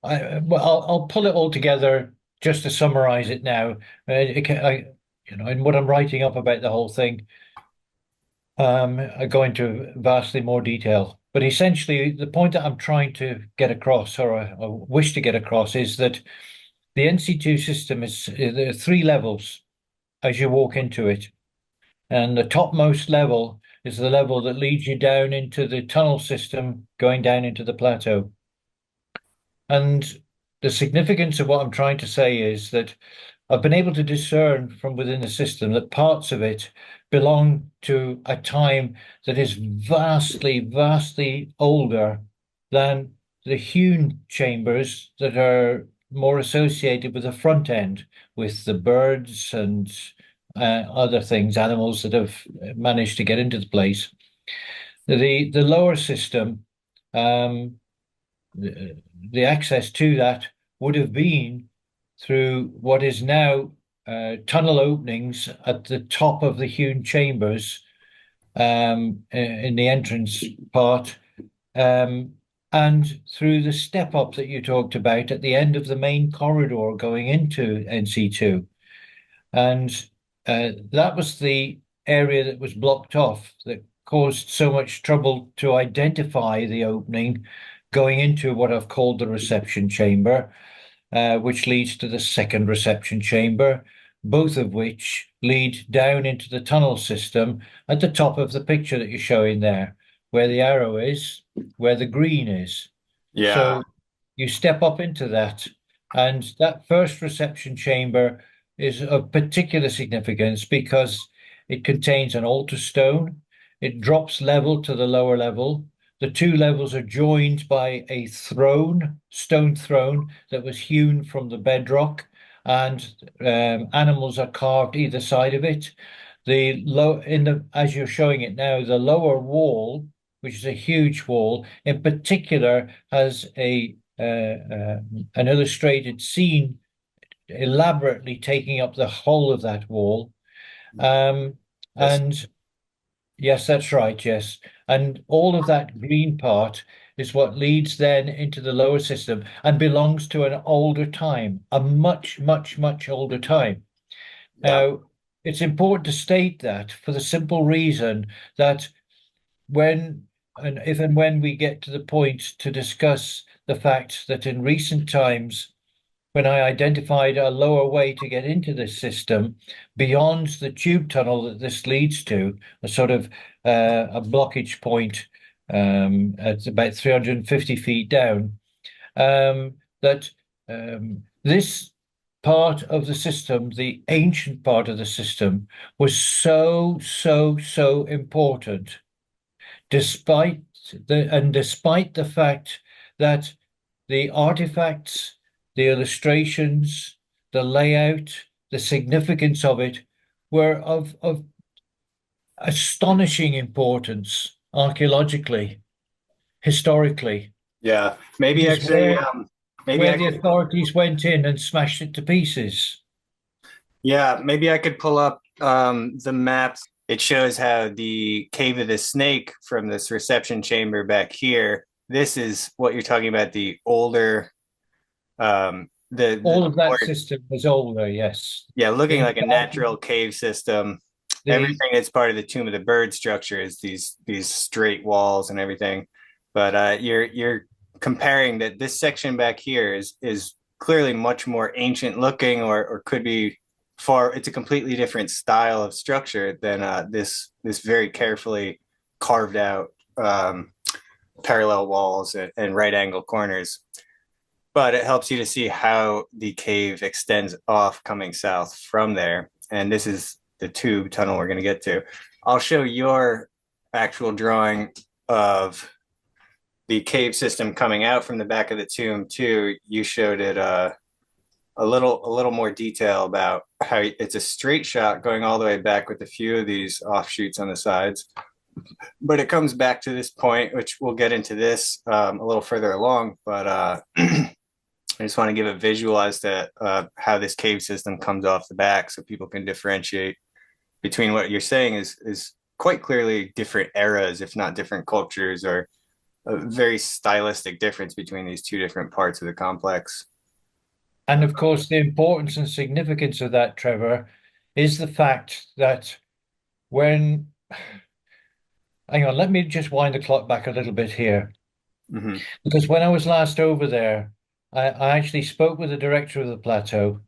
S2: Well, I'll pull it all together just to summarize it now. In what I'm writing up about the whole thing, I go into vastly more detail. But essentially, the point that I'm trying to get across, or I wish to get across, is that the NC2 system is there are three levels as you walk into it, and the topmost level is the level that leads you down into the tunnel system, going down into the plateau. And the significance of what I'm trying to say is that I've been able to discern from within the system that parts of it belong to a time that is vastly, vastly older than the hewn chambers that are more associated with the front end, with the birds and other things, animals that have managed to get into the place. The lower system, um, the access to that would have been through what is now tunnel openings at the top of the hewn chambers in the entrance part, um, and through the step up that you talked about at the end of the main corridor going into NC2. And that was the area that was blocked off that caused so much trouble to identify the opening going into what I've called the reception chamber, which leads to the second reception chamber, both of which lead down into the tunnel system at the top of the picture that you're showing there, where the arrow is, where the green is.
S1: Yeah.
S2: So you step up into that, and that first reception chamber is of particular significance because it contains an altar stone. It drops level to the lower level. The two levels are joined by a stone throne that was hewn from the bedrock, and animals are carved either side of it. The low in the as you're showing it now, the lower wall, which is a huge wall, in particular has an illustrated scene elaborately taking up the whole of that wall. Um,
S1: This.
S2: and yes, that's right. Yes. And all of that green part is what leads then into the lower system and belongs to an older time, a much, much, much older time.
S1: Yeah.
S2: Now, it's important to state that for the simple reason that when and if and when we get to the point to discuss the fact that in recent times, when I identified a lower way to get into this system beyond the tube tunnel that this leads to, a sort of a blockage point It's about 350 feet down. That this part of the system, the ancient part of the system, was so important, despite despite the fact that the artifacts, the illustrations, the layout, the significance of it were of astonishing importance archaeologically, historically.
S1: Yeah,
S2: It
S1: maybe
S2: is
S1: actually, maybe
S2: where
S1: I
S2: the
S1: could,
S2: authorities went in and smashed it to pieces.
S1: yeah, maybe I could pull up the map. It shows how the cave of the snake from this reception chamber back here. This is what you're talking about, the older, the
S2: All of that
S1: more,
S2: system was older, yes.
S1: yeah,
S2: The
S1: looking like a
S2: entire
S1: natural cave system.
S2: the
S1: Everything that's part of the Tomb of the Bird structure is these straight walls and everything. But you're comparing that this section back here is clearly much more ancient looking, or could be far. It's a completely different style of structure than this very carefully carved out parallel walls and right angle corners. But it helps you to see how the cave extends off coming south from there. And this is the tube tunnel we're going to get to. I'll show your actual drawing of the cave system coming out from the back of the tomb too. You showed it a little more detail about how it's a straight shot going all the way back with a few of these offshoots on the sides. But it comes back to this point, which we'll get into this a little further along. But I just want to give a visual as to how this cave system comes off the back so people can differentiate between what you're saying is quite clearly different eras, if not different cultures, or a very stylistic difference between these two different parts of the complex.
S2: and of course the importance and significance of that, Trevor, is the fact that when hang on, let me just wind the clock back a little bit here.
S1: Mm-hmm.
S2: Because when I was last over there, I actually spoke with the director of the plateau,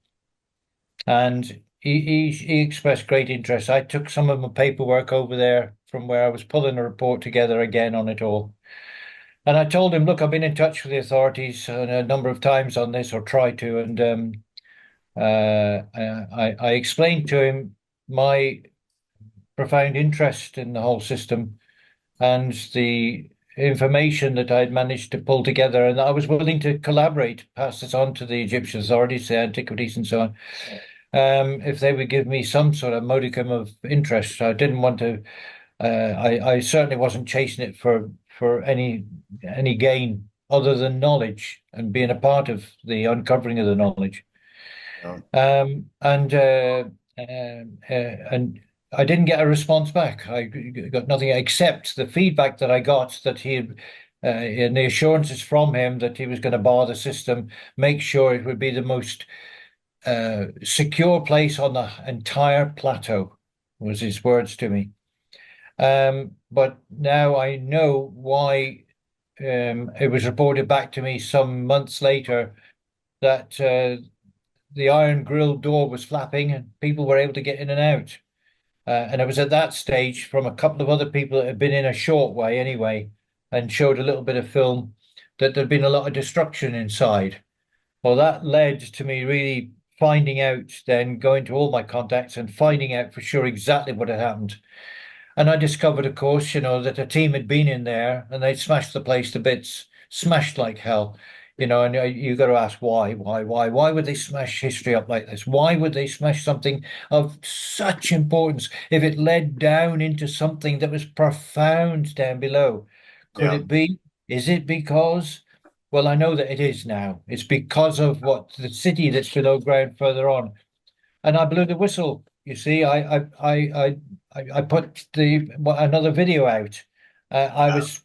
S2: and he expressed great interest. I took some of my paperwork over there from where I was pulling a report together again on it all. And I told him, look, I've been in touch with the authorities a number of times on this, or tried to, and I explained to him my profound interest in the whole system and the information that I'd managed to pull together, and I was willing to collaborate, pass this on to the Egyptian authorities, the antiquities, and so on, if they would give me some sort of modicum of interest. I didn't want to. I certainly wasn't chasing it for any gain other than knowledge and being a part of the uncovering of the knowledge.
S1: Yeah.
S2: And I didn't get a response back. I got nothing except the feedback that I got that he had, and the assurances from him that he was going to bar the system, make sure it would be the most secure place on the entire plateau, was his words to me. But now I know why it was reported back to me some months later that the iron grille door was flapping and people were able to get in and out. And it was at that stage from a couple of other people that had been in a short way anyway and showed a little bit of film that there'd been a lot of destruction inside. Well, that led to me really finding out, then going to all my contacts and finding out for sure exactly what had happened. And I discovered, of course, that a team had been in there and they'd smashed the place to bits, smashed like hell. And you got to ask why would they smash history up like this? Why would they smash something of such importance if it led down into something that was profound down below? Could
S1: Yeah.
S2: it be? Is it because? Well, I know that it is now. It's because of what the city that's below ground further on. And I blew the whistle. You see, I put another video out. I was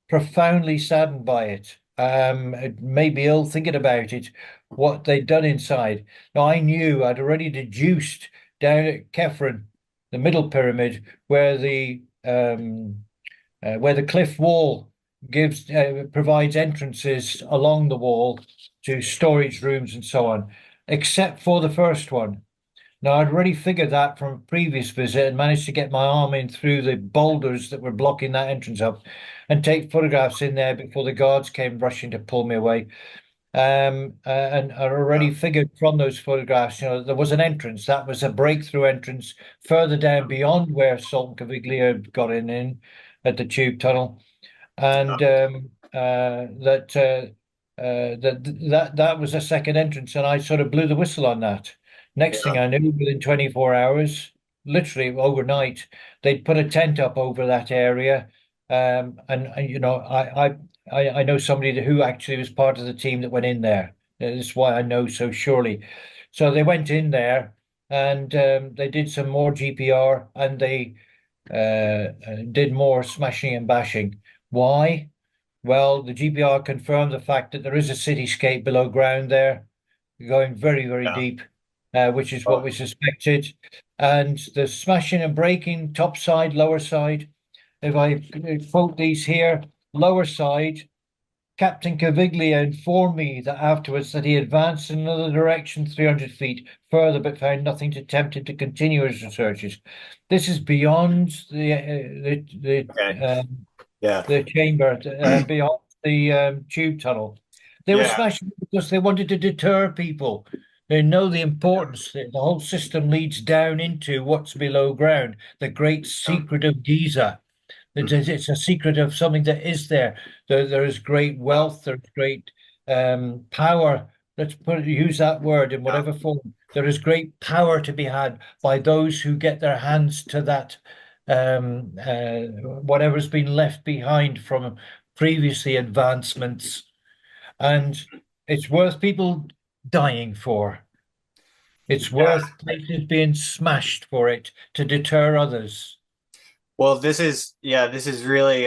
S2: profoundly saddened by it. It made me ill thinking about it, what they'd done inside. Now I knew I'd already deduced down at Kefren, the middle pyramid, where the cliff wall provides entrances along the wall to storage rooms and so on, except for the first one. Now, I'd already figured that from a previous visit and managed to get my arm in through the boulders that were blocking that entrance up and take photographs in there before the guards came rushing to pull me away. And I already
S1: Yeah.
S2: figured from those photographs, there was an entrance. That was a breakthrough entrance further down beyond where Salt and Caviglia had got in at the tube tunnel, and that was a second entrance, and I sort of blew the whistle on that. Next thing
S1: Yeah.
S2: I knew, within 24 hours, literally overnight, they'd put a tent up over that area, and I know somebody who actually was part of the team that went in there. That's why I know so surely. So they went in there and they did some more GPR and they did more smashing and bashing. Why? Well, the GPR confirmed the fact that there is a cityscape below ground there, going very, very
S1: Yeah.
S2: deep, which is what
S1: Oh,
S2: we suspected. And the smashing and breaking, top side, lower side. If I quote these here, lower side, Captain Caviglia informed me that afterwards that he advanced in another direction 300 feet further, but found nothing to tempt him to continue his researches. This is beyond
S1: okay. Yeah.
S2: the chamber, beyond the tube tunnel. They were
S1: Yeah.
S2: smashing it because they wanted to deter people. They know the importance that the whole system leads down into what's below ground, the great
S1: Yeah.
S2: secret of Giza.
S1: Mhm.
S2: It's a secret of something that is there. There is great
S1: Yeah.
S2: wealth, there's great power. Let's use that word in
S1: Yeah.
S2: whatever form. There is great power to be had by those who get their hands to that whatever's been left behind from previously advancements. And it's worth people dying for. It's worth places being smashed for it to deter others.
S1: Well, this is really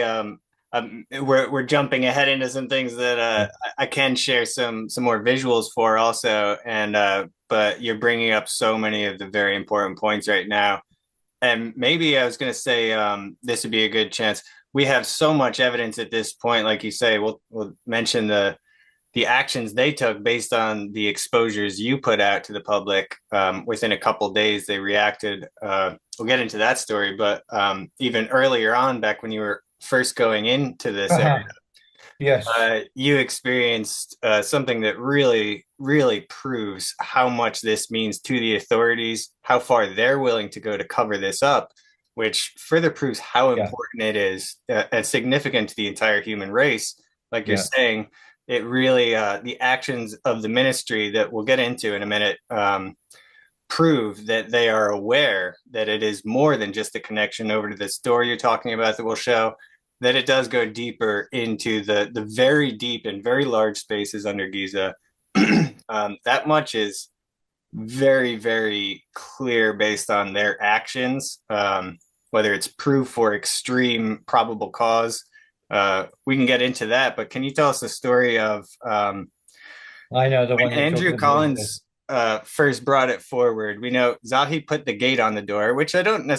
S1: we're jumping ahead into some things that I can share some more visuals for also, and but you're bringing up so many of the very important points right now. And maybe I was going to say this would be a good chance. We have so much evidence at this point, like you say. We'll mention the actions they took based on the exposures you put out to the public. Within a couple days, they reacted. We'll get into that story, but even earlier on, back when you were first going into this area,
S2: Uh-huh. Yes.
S1: you experienced something that really, really proves how much this means to the authorities, how far they're willing to go to cover this up, which further proves how
S2: Yeah.
S1: important it is and significant to the entire human race. Like you're
S2: Yeah.
S1: saying, it really, the actions of the ministry that we'll get into in a minute prove that they are aware that it is more than just a connection over to this door you're talking about that we'll show, that it does go deeper into the very deep and very large spaces under Giza. That much is very, very clear based on their actions, whether it's proof for extreme probable cause. We can get into that, but can you tell us the story of
S2: I know the
S1: when
S2: one you're
S1: Andrew
S2: talking about. Yeah.
S1: Collins first brought it forward? We know Zahi put the gate on the door, which I don't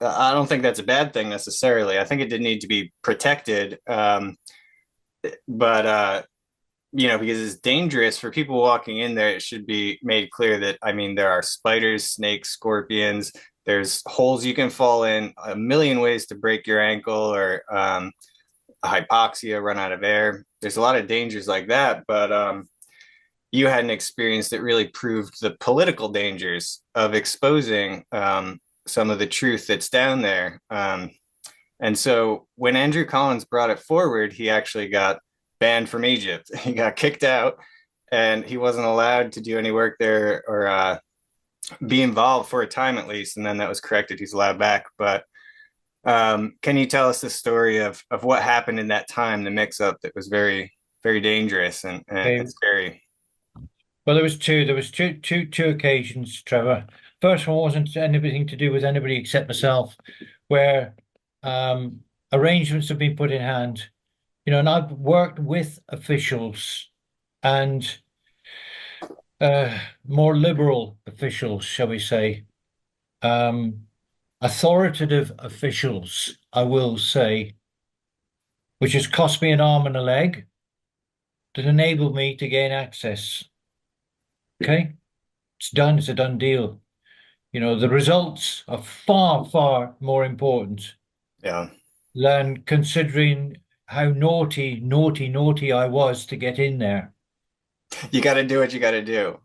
S1: I don't think that's a bad thing necessarily. I think it did need to be protected, but because it's dangerous for people walking in there. It should be made clear that, I mean, there are spiders, snakes, scorpions. There's holes you can fall in, a million ways to break your ankle or hypoxia, run out of air. There's a lot of dangers like that, but you had an experience that really proved the political dangers of exposing some of the truth that's down there. And so when Andrew Collins brought it forward, he actually got banned from Egypt. He got kicked out and he wasn't allowed to do any work there or be involved for a time at least. And then that was corrected. He's allowed back. But can you tell us the story of what happened in that time, the mix up that was very, very dangerous and
S2: Okay.
S1: scary?
S2: Well, there was two. There was two occasions, Trevor. First one wasn't anything to do with anybody except myself, where um, arrangements have been put in hand. And I've worked with officials and more liberal officials, shall we say, um, authoritative officials, I will say, which has cost me an arm and a leg that enabled me to gain access. Okay. It's done. It's a done deal. The results are far, far more important
S1: Yeah.
S2: than considering how naughty, naughty, naughty I was to get in there.
S1: You got to do what you got to do.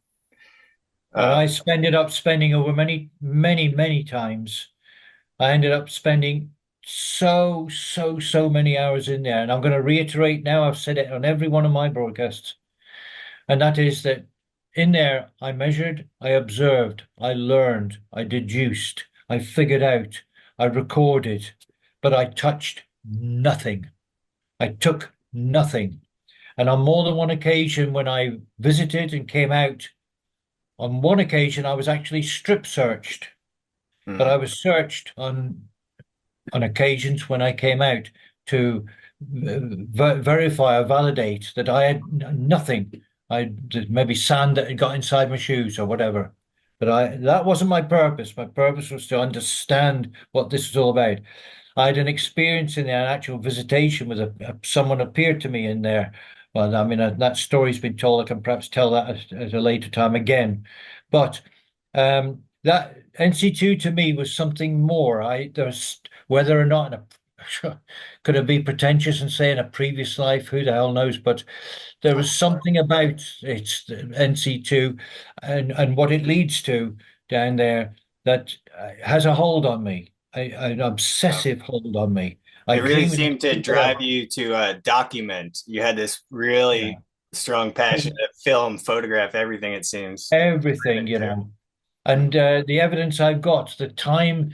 S2: And
S1: Uh,
S2: ended up spending over many, many, many times. I ended up spending so, so, so many hours in there. And I'm going to reiterate now, I've said it on every one of my broadcasts. And that is that in there, I measured, I observed, I learned, I deduced, I figured out, I recorded, but I touched nothing. I took nothing. And on more than one occasion, when I visited and came out, on one occasion, I was actually strip searched, but
S1: mm,
S2: I was searched on occasions when I came out to verify or validate that I had nothing. I maybe sand that had got inside my shoes or whatever. But that wasn't my purpose. My purpose was to understand what this was all about. I had an experience in there, an actual visitation with someone appeared to me in there. Well, I mean, that story's been told. I can perhaps tell that at a later time again. But that NC2 to me was something more. There's whether or not could it be pretentious and say in a previous life, who the hell knows? But there was something about it's the NC2 and what it leads to down there that has a hold on me, an
S1: yeah.
S2: obsessive hold on me. I
S1: It really
S2: dream of
S1: seemed to
S2: people
S1: drive you to document. You had this really
S2: yeah,
S1: strong passion to film, photograph everything, it seems.
S2: everything,
S1: Too. Mm,
S2: And the evidence I've got, the time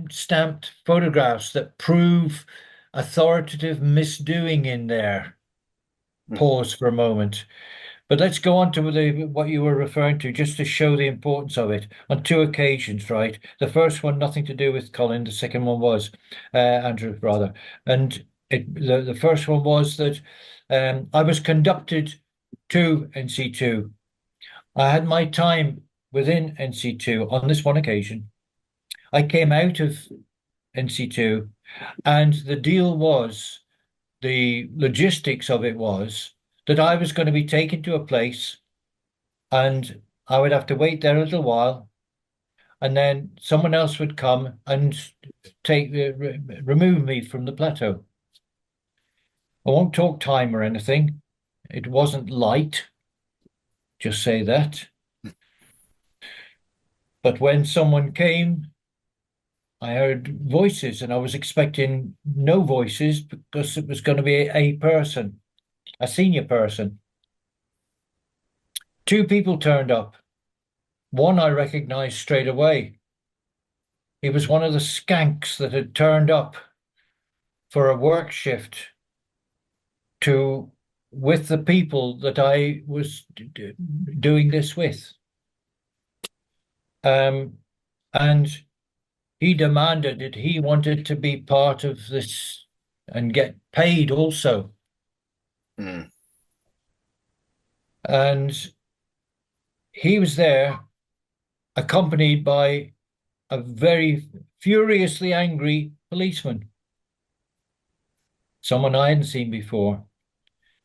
S2: stamped photographs that prove authoritative misdoing in there.
S1: mm,
S2: Pause for a moment. But let's go on to what you were referring to, just to show the importance of it. On two occasions, right? The first one, nothing to do with Colin. The second one was Andrew, rather. And the first one was that I was conducted to NC2. I had my time within NC2 on this one occasion. I came out of NC2, and the deal was the logistics of it was that I was going to be taken to a place and I would have to wait there a little while, and then someone else would come and remove me from the plateau. I won't talk time or anything. It wasn't light, just say that. But when someone came, I heard voices, and I was expecting no voices because it was going to be a person, a senior person. Two people turned up. One I recognized straight away. He was one of the skanks that had turned up for a work shift to with the people that I was doing this with. Um, and he demanded that he wanted to be part of this and get paid also.
S1: mm.
S2: And he was there accompanied by a very furiously angry policeman, someone I hadn't seen before.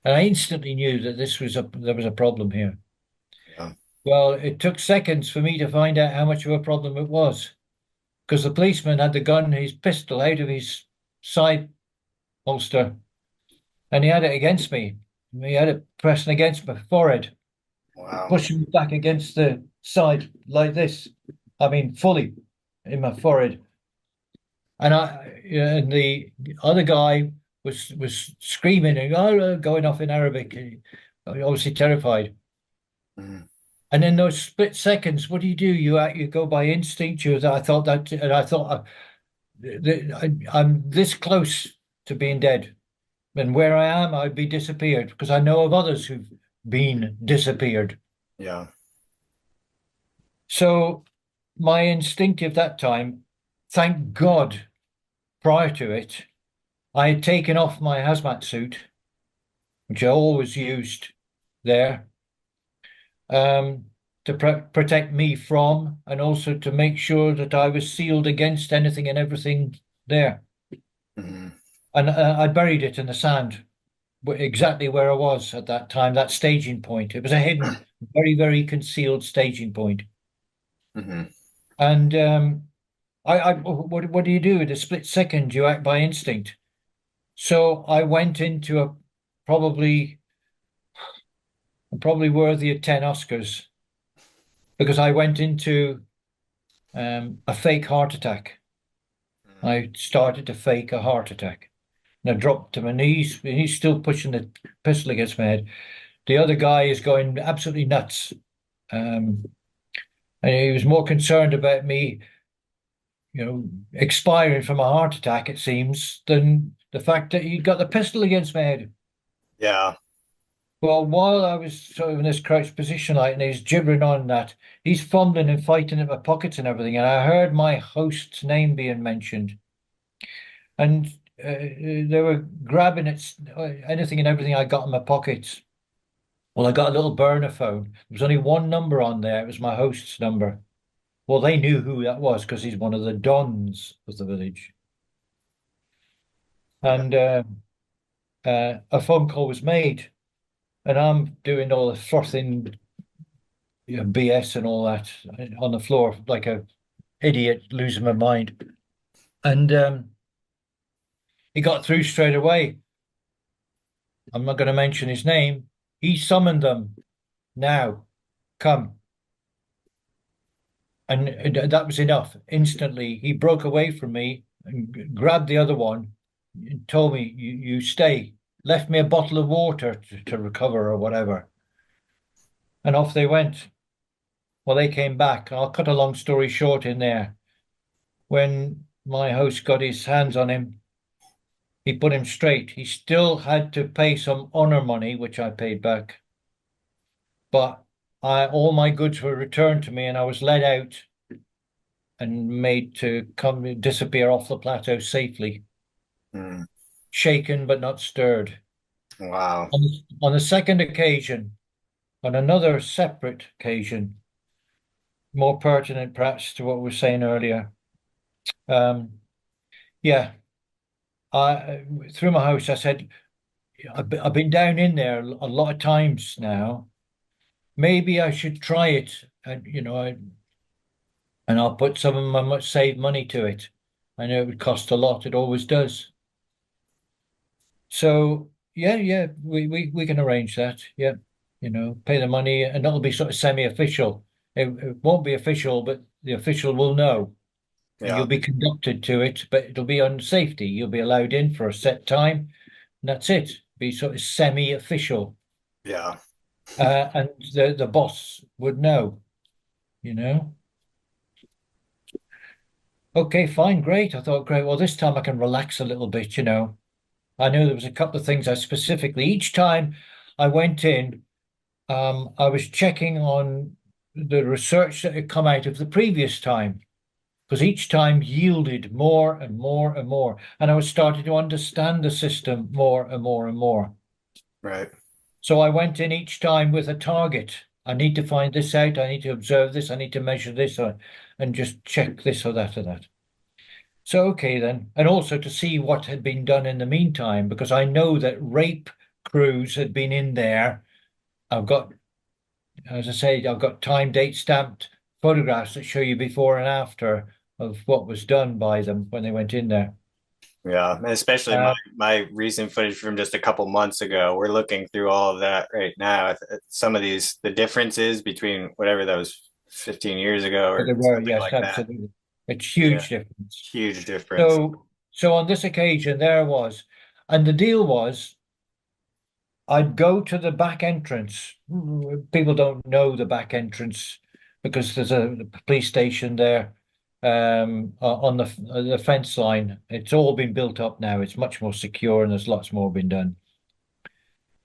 S2: And I instantly knew that there was a problem here.
S1: Yeah.
S2: Well, it took seconds for me to find out how much of a problem it was, because the policeman had the gun, his pistol out of his side holster, and he had it against me. He had it pressing against my forehead,
S1: Wow.
S2: pushing me back against the side like this. I mean, fully in my forehead. And the other guy was screaming and going off in Arabic, obviously terrified.
S1: Mm,
S2: And in those split seconds, what do? You go by instinct. I thought that, and I thought I'm this close to being dead, and where I am, I'd be disappeared because I know of others who've been disappeared.
S1: yeah.
S2: So my instinctive that time, thank God, prior to it, I had taken off my hazmat suit, which I always used there, to protect me from, and also to make sure that I was sealed against anything and everything there.
S1: Mm,
S2: And I buried it in the sand. exactly where I was at that time, that staging point. It was a hidden, very, very concealed staging point.
S1: Hmm.
S2: And what do you do? In a split second, you act by instinct. So I went into a probably probably worthy of 10 Oscars because I went into a fake heart attack. I started to fake a heart attack. And I dropped to my knees. He's still pushing the pistol against my head. The other guy is going absolutely nuts. Um, and he was more concerned about me, expiring from a heart attack, it seems, than the fact that he got the pistol against my head.
S1: Yeah.
S2: Well, while I was sort of in this crouched position, like, and he's gibbering on that, he's fumbling and fighting in my pockets and everything. And I heard my host's name being mentioned. And they were grabbing anything and everything I got in my pockets. Well, I got a little burner phone. There was only one number on there. It was my host's number. Well, they knew who that was because he's one of the dons of the village.
S1: Yeah.
S2: And a phone call was made, and I'm doing all the frothing, BS and all that on the floor like a idiot, losing my mind. And he got through straight away. I'm not going to mention his name. He summoned them. Now, come. And that was enough. Instantly, he broke away from me and grabbed the other one and told me, you stay. Left me a bottle of water to recover or whatever. And off they went. Well, they came back. I'll cut a long story short in there. When my host got his hands on him, he put him straight. He still had to pay some honor money, which I paid back. But all my goods were returned to me and I was let out and made to come disappear off the plateau safely,
S1: Mm.
S2: shaken but not stirred.
S1: Wow.
S2: On the second occasion, on another separate occasion, more pertinent perhaps to what we were saying earlier. Um, yeah, I through my house, I said, I've been down in there a lot of times now. Maybe I should try it, and and I'll put some of my much saved money to it. I know it would cost a lot; it always does. So yeah, yeah, we can arrange that. Yeah, pay the money, and that'll be sort of semi-official. It won't be official, but the official will know, and
S1: Yeah.
S2: you'll be conducted to it. But it'll be on safety. You'll be allowed in for a set time, and that's it. Be sort of semi-official,
S1: Yeah.
S2: and the boss would know. You know. Okay, fine, great. I thought, great. Well, this time I can relax a little bit. I knew there was a couple of things I specifically each time I went in. I was checking on the research that had come out of the previous time because each time yielded more and more and more. And I was starting to understand the system more and more and more.
S1: Right.
S2: So I went in each time with a target. I need to find this out. I need to observe this. I need to measure this and just check this or that or that. So, okay, then. And also to see what had been done in the meantime, because I know that rape crews had been in there. I've got As I say, I've got time date stamped photographs that show you before and after of what was done by them when they went in there.
S1: Yeah. And especially
S2: Uh,
S1: my recent footage from just a couple months ago. We're looking through all of that right now. Some of the differences between whatever that was 15 years ago
S2: but
S1: or
S2: they were,
S1: something
S2: yes,
S1: like that.
S2: absolutely. It's
S1: Yeah.
S2: huge difference.
S1: Huge difference.
S2: So on this occasion, there I was, and the deal was I'd go to the back entrance. People don't know the back entrance because there's a police station there on the fence line. It's all been built up now. It's much more secure and there's lots more been done.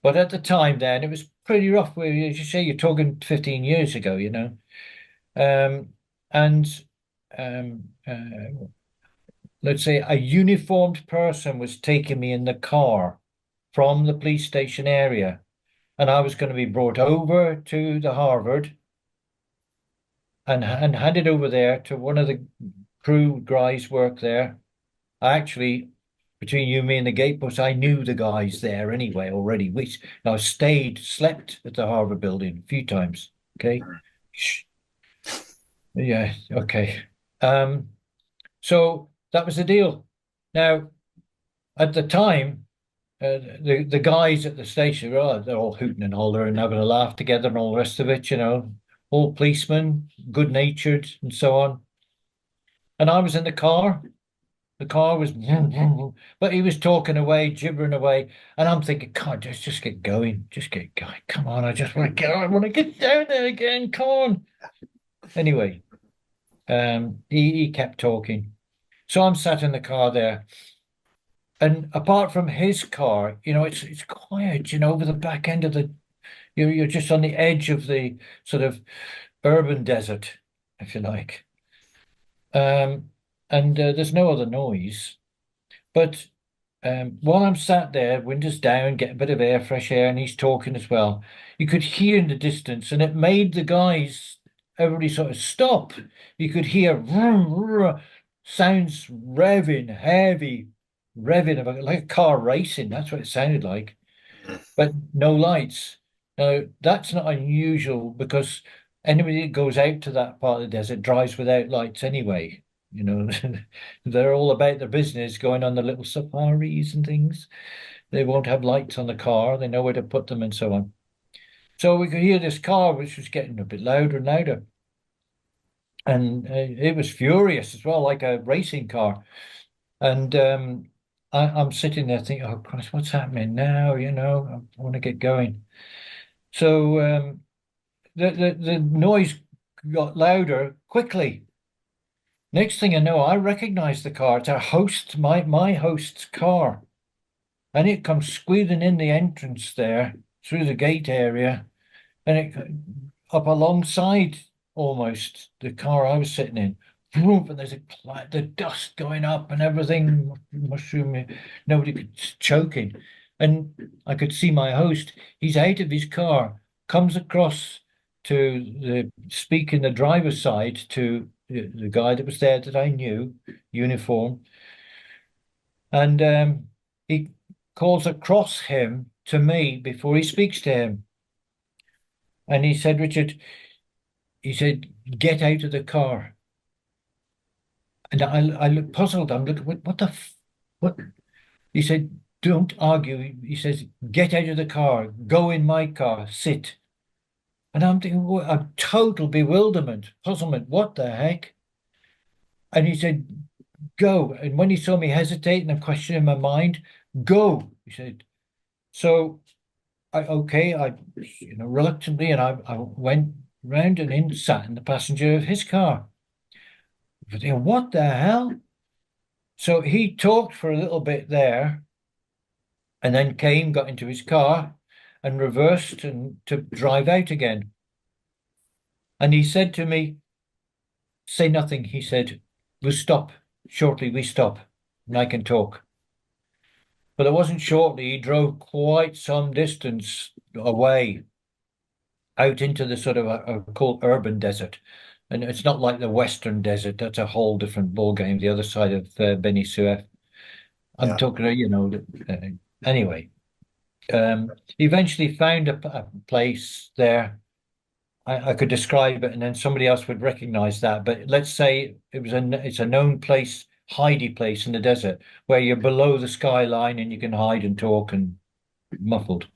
S2: But at the time then, it was pretty rough. As you say, you're talking 15 years ago, Um, and let's say a uniformed person was taking me in the car from the police station area, and I was going to be brought over to the Harvard and handed over there to one of the crew guys work there. I actually between you, me, and the gatepost. I knew the guys there anyway already. Which I stayed, slept at the Harvard building a few times. Okay. Shh. Yeah. Okay. Um, so that was the deal. Now, at the time, the guys at the station, oh, they're all hooting and hollering and having a laugh together and all the rest of it, all policemen, good natured and so on. And I was in the car. The car was, but he was talking away, gibbering away, and I'm thinking, God, just get going, just get going. Come on, I just want to get, I want to get down there again. Come on. Anyway, he kept talking, so I'm sat in the car there, and apart from his car, it's quiet, over the back end of the, you're just on the edge of the sort of urban desert, if you like, um, and there's no other noise, but. While I'm sat there, windows down, get a bit of air, fresh air, and he's talking as well, you could hear in the distance, and it made the guys, everybody sort of stop. You could hear vroom, vroom, sounds revving, heavy, revving, like a car racing. That's what it sounded like, but no lights. Now, that's not unusual because anybody that goes out to that part of the desert drives without lights anyway. You know, they're all about their business, going on the little safaris and things. They won't have lights on the car. They know where to put them and so on. So we could hear this car, which was getting a bit louder and louder. And it was furious as well, like a racing car. And I'm sitting there thinking, oh, Christ, what's happening now? I want to get going. So the noise got louder quickly. Next thing I know, I recognize the car. It's our host, my host's car. And it comes squealing in the entrance there through the gate area and it up alongside almost the car I was sitting in. Vroom, and there's the dust going up and everything, mushroom, nobody could choking. And I could see my host. He's out of his car, comes across to speak in the driver's side to the guy that was there that I knew, uniform, and he calls across him to me before he speaks to him. And he said, Richard, he said, get out of the car. And I look puzzled. I'm looking, what the, what? He said, don't argue. He says, get out of the car, go in my car, sit. And I'm thinking, what, a total bewilderment, puzzlement. What the heck? And he said, go. And when he saw me hesitating and questioning my mind, go, he said. So reluctantly, and I went round and in, sat in the passenger of his car. But, what the hell? So he talked for a little bit there, and then came, got into his car, and reversed and to drive out again. And he said to me, "Say nothing." He said, "We'll stop shortly. We stop, and I can talk." But it wasn't shortly. He drove quite some distance away out into the sort of called urban desert. And it's not like the Western desert. That's a whole different ball game, the other side of Beni Suef. I'm
S1: Yeah.
S2: talking, anyway. Eventually found a place there. I could describe it, and then somebody else would recognize that. But let's say it's a known place, hidey place in the desert, where you're below the skyline and you can hide and talk and muffled.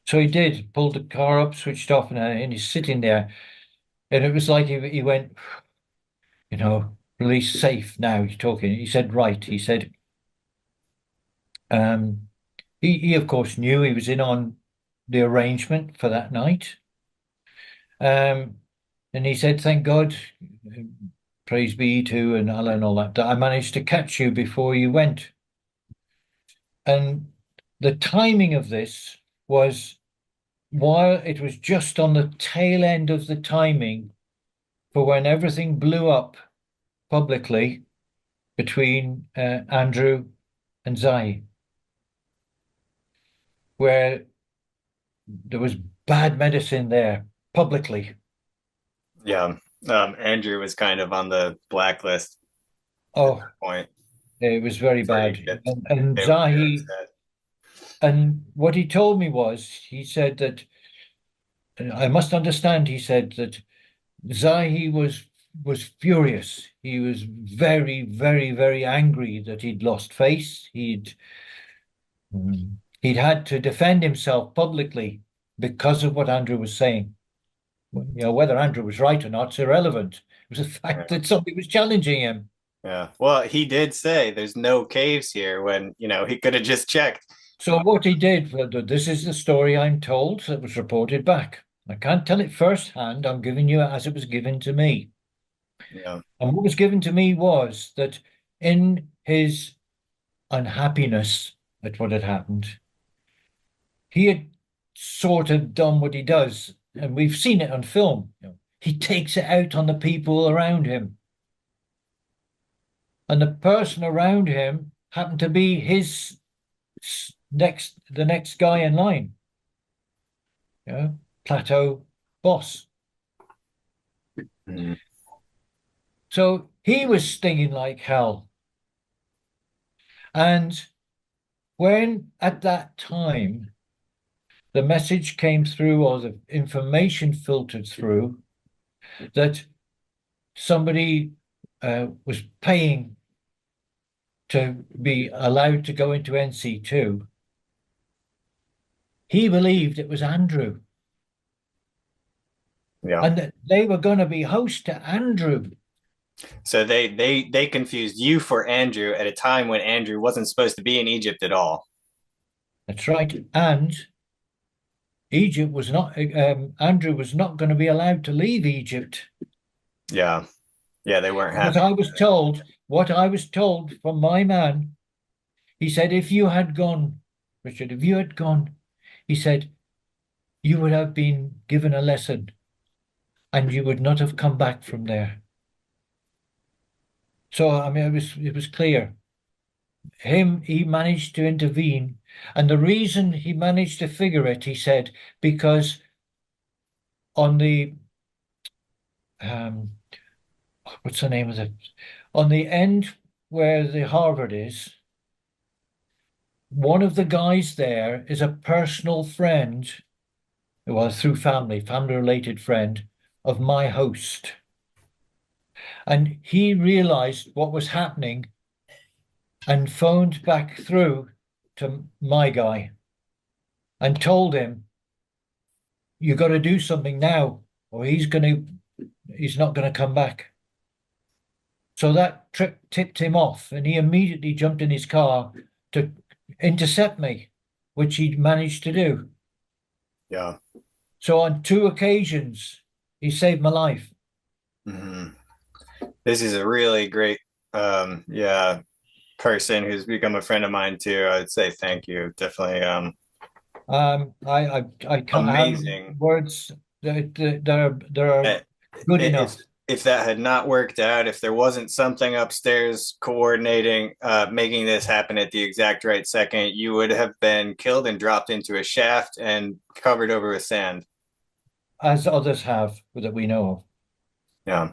S2: So he did, pulled the car up, switched off, and he's sitting there. And it was like he went, release safe now. He's talking. He said, right. He said, um, he of course knew he was in on the arrangement for that night. Um, and he said, thank God, praise be to and Allah and all that, that I managed to catch you before you went. And the timing of this was while it was just on the tail end of the timing for when everything blew up publicly between Andrew and Zai, where there was bad medicine there publicly.
S1: Yeah. Andrew was kind of on the blacklist at
S2: Oh,
S1: that point.
S2: It was very
S1: for
S2: bad.
S1: Egypt.
S2: And
S1: They were very
S2: Zahi,
S1: upset.
S2: and what he told me was, he said that, I must understand, he said that Zahi was furious. He was very, very, very angry that he'd lost face. He'd had to defend himself publicly because of what Andrew was saying. Whether Andrew was right or not is irrelevant. It was the fact
S1: Yeah.
S2: that somebody was challenging him.
S1: Yeah. Well, he did say there's no caves here when, he could have just checked.
S2: So what he did, this is the story I'm told that was reported back. I can't tell it firsthand. I'm giving you it as it was given to me.
S1: Yeah.
S2: And what was given to me was that in his unhappiness at what had happened, he had sort of done what he does, and we've seen it on film. He takes it out on the people around him, and the person around him happened to be the next guy in line, plateau boss.
S1: Mhm.
S2: So he was stinging like hell. And when at that time the message came through or the information filtered through that somebody was paying to be allowed to go into NC2, he believed it was Andrew
S1: Yeah.
S2: and that they were going to be host to Andrew.
S1: So they confused you for Andrew at a time when Andrew wasn't supposed to be in Egypt at all.
S2: That's right. And Egypt was not, Andrew was not going to be allowed to leave Egypt.
S1: Yeah. Yeah, they weren't
S2: Because
S1: happy.
S2: I was told, what I was told from my man, he said, if you had gone, Richard, if you had gone, he said, you would have been given a lesson and you would not have come back from there. So, I mean, it was clear. He managed to intervene. And the reason he managed to figure it, he said, because on the, um, what's the name of on the end where the Harvard is, one of the guys there is a personal friend, well, through family related friend of my host. And he realized what was happening and phoned back through to my guy and told him, you got to do something now, or he's not going to come back. So that trip tipped him off, and he immediately jumped in his car to intercept me, which he managed to do.
S1: Yeah.
S2: So on two occasions, he saved my life.
S1: Hmm. This is a really great, yeah, person who's become a friend of mine too. I'd say thank you. Definitely,
S2: I can't have
S1: amazing.
S2: words that are
S1: Eh,
S2: good
S1: If
S2: enough.
S1: if that had not worked out, if there wasn't something upstairs coordinating, making this happen at the exact right second, you would have been killed and dropped into a shaft and covered over with sand.
S2: As others have that we know of.
S1: Yeah.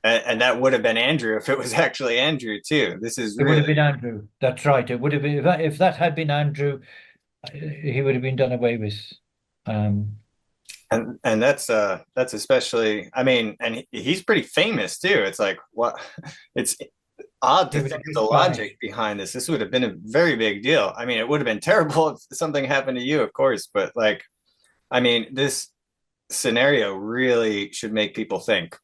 S1: And that would have been Andrew if it was actually Andrew too. This is
S2: It would have
S1: really
S2: been Andrew. That's right. It would have been if that had been Andrew, he would have been done away with. Um,
S1: and that's especially, I mean, and he's pretty famous too. It's like what it's odd
S2: he
S1: to
S2: was a
S1: think the
S2: good guy.
S1: logic behind this. This would have been a very big deal. I mean, it would have been terrible if something happened to you, of course, but like, I mean, this scenario really should make people think.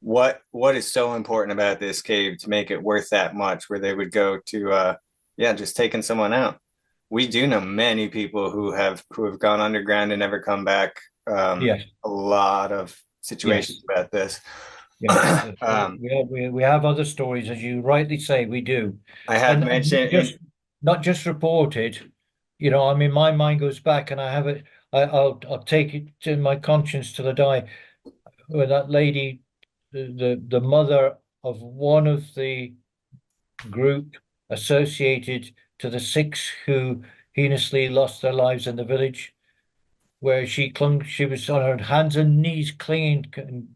S1: What is so important about this cave to make it worth that much where they would go to yeah, just taking someone out. We do know many people who have gone underground and never come back.
S2: Yes,
S1: A lot of situations
S2: yes,
S1: about this.
S2: yes.
S1: um,
S2: We have other stories, as you rightly say, we do,
S1: I had
S2: and
S1: mentioned in
S2: not just reported. I mean, my mind goes back, and I have it. I'll take it to my conscience till I die. Where that lady, the mother of one of the group associated to the six who heinously lost their lives in the village, where she was on her hands and knees, clinging and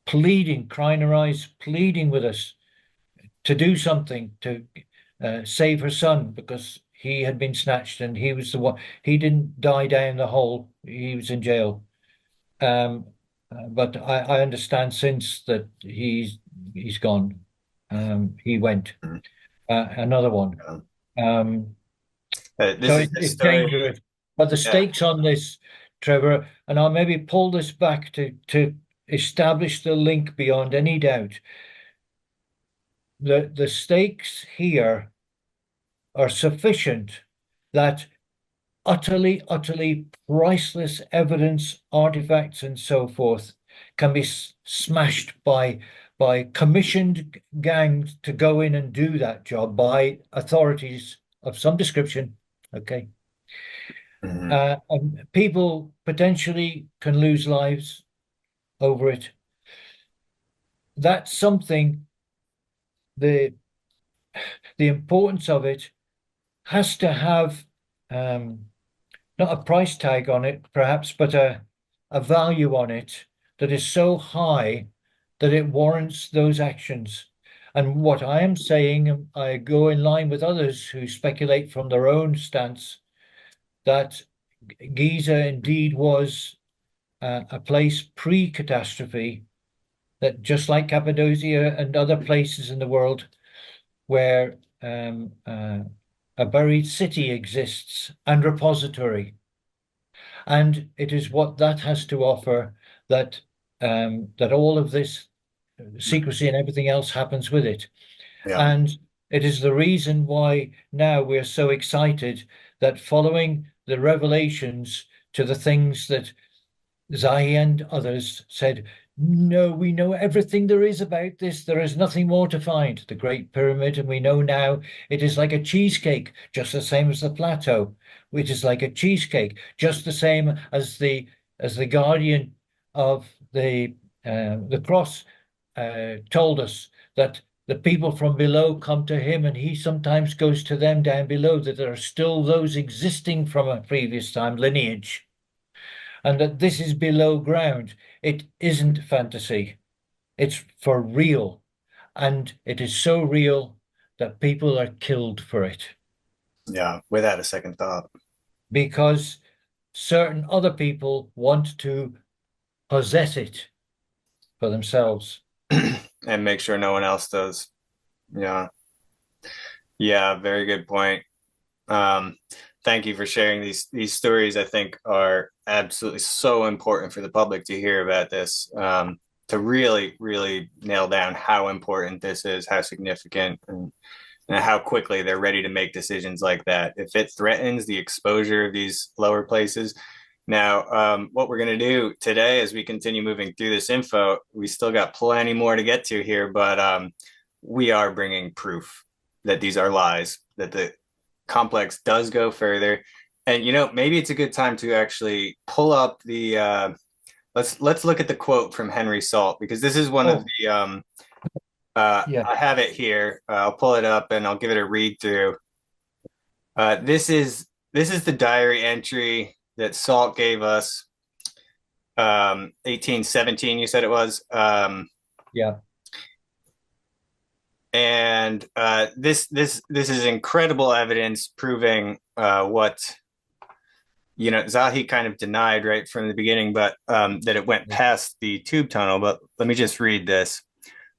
S2: pleading, crying her eyes, pleading with us to do something to save her son because he had been snatched and he was the one. He didn't die down the hole. He was in jail. Um, but I understand since that he's gone. He went. Another one.
S1: Um,
S2: Um,
S1: this
S2: so
S1: is a
S2: it's
S1: story.
S2: dangerous. But the
S1: Yeah.
S2: stakes on this, Trevor, and I'll maybe pull this back to establish the link beyond any doubt. The stakes here are sufficient that utterly, utterly priceless evidence, artifacts, and so forth can be smashed by commissioned gangs to go in and do that job by authorities of some description. Okay.
S1: Mhm.
S2: And people potentially can lose lives over it. That's something, the the importance of it has to have um, not a price tag on it, perhaps, but a value on it that is so high that it warrants those actions. And what I am saying, I go in line with others who speculate from their own stance that Giza indeed was a place pre-catastrophe, that just like Cappadocia and other places in the world where a buried city exists and repository. And it is what that has to offer that that all of this secrecy and everything else happens with it.
S1: Yeah.
S2: And it is the reason why now we're so excited that following the revelations to the things that Zahi and others said, no, we know everything there is about this. There is nothing more to find. The Great Pyramid, and we know now it is like a cheesecake, just the same as the plateau. It is like a cheesecake, just the same as the guardian of the cross told us that the people from below come to him and he sometimes goes to them down below, that there are still those existing from a previous time lineage and that this is below ground. It isn't fantasy. It's for real. And it is so real that people are killed for it
S1: Yeah. Without a second thought.
S2: because certain other people want to possess it for themselves.
S1: And make sure no one else does. Yeah. Yeah. Very good point. Um, Thank you for sharing these stories. I think are absolutely so important for the public to hear about this, to really, really nail down how important this is, how significant, and how quickly they're ready to make decisions like that if it threatens the exposure of these lower places. Now, what we're going to do today as we continue moving through this info, we still got plenty more to get to here, but we are bringing proof that these are lies, that the complex does go further. And maybe it's a good time to actually pull up the let's look at the quote from Henry Salt, because this is one of
S2: Oh,
S1: the
S2: yeah,
S1: I have it here. I'll pull it up and I'll give it a read through. This is the diary entry that Salt gave us. 1817, you said it was.
S2: yeah.
S1: And this is incredible evidence proving what Zahi kind of denied right from the beginning, but that it went past the tube tunnel. But let me just read this.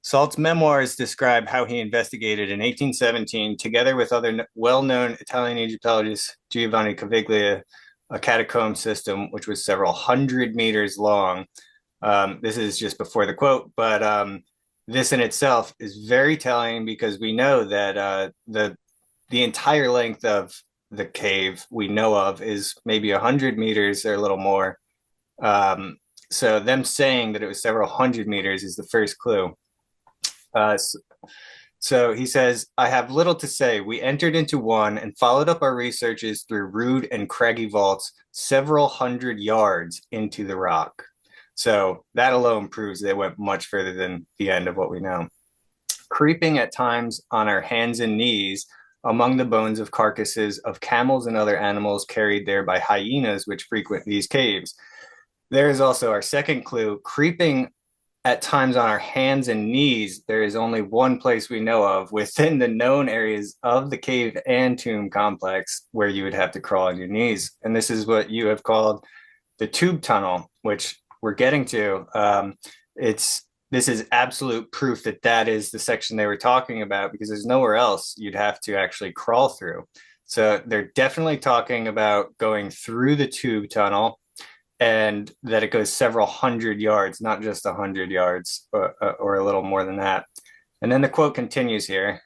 S1: Salt's memoirs describe how he investigated in 1817, together with other well-known Italian Egyptologists, Giovanni Caviglia, a catacomb system which was several hundred meters long. This is just before the quote, but this in itself is very telling, because we know that the entire length of the cave we know of is maybe 100 meters or a little more. So them saying that it was several hundred meters is the first clue. So he says, I have little to say. We entered into one and followed up our researches through rude and craggy vaults several hundred yards into the rock. So that alone proves they went much further than the end of what we know. Creeping at times on our hands and knees among the bones of carcasses of camels and other animals carried there by hyenas which frequent these caves. There is also our second clue, creeping at times on our hands and knees, there is only one place we know of within the known areas of the cave and tomb complex where you would have to crawl on your knees. And this is what you have called the tube tunnel, which we're getting to. It's this is absolute proof that that is the section they were talking about, because there's nowhere else you'd have to actually crawl through. So they're definitely talking about going through the tube tunnel, and that it goes several hundred yards, not just 100 yards, or a little more than that. And then the quote continues here.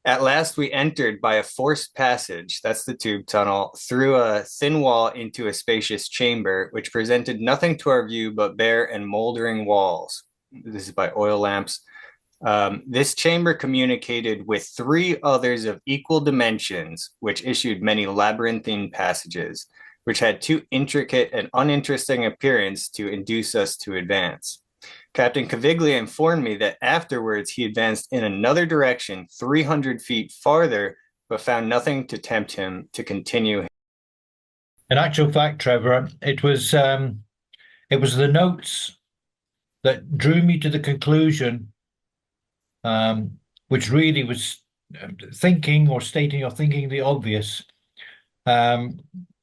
S1: At last, we entered by a forced passage, that's the tube tunnel, through a thin wall into a spacious chamber, which presented nothing to our view but bare and moldering walls. This is by oil lamps. This chamber communicated with three others of equal dimensions, which issued many labyrinthine passages, which had too intricate and uninteresting appearance to induce us to advance. Captain Caviglia informed me that afterwards he advanced in another direction 300 feet farther, but found nothing to tempt him to continue.
S2: In actual fact, Trevor, it was the notes that drew me to the conclusion, which really was thinking or stating or thinking the obvious.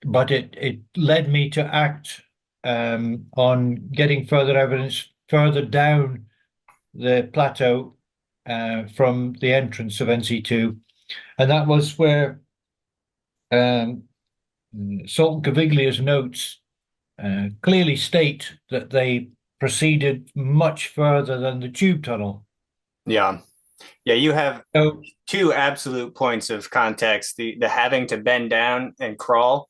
S2: But it led me to act on getting further evidence further down the plateau from the entrance of NC2. And that was where Sultan Caviglia's notes clearly state that they proceeded much further than the tube tunnel.
S1: Yeah. Yeah, you have
S2: So,
S1: two absolute points of context. The having to bend down and crawl,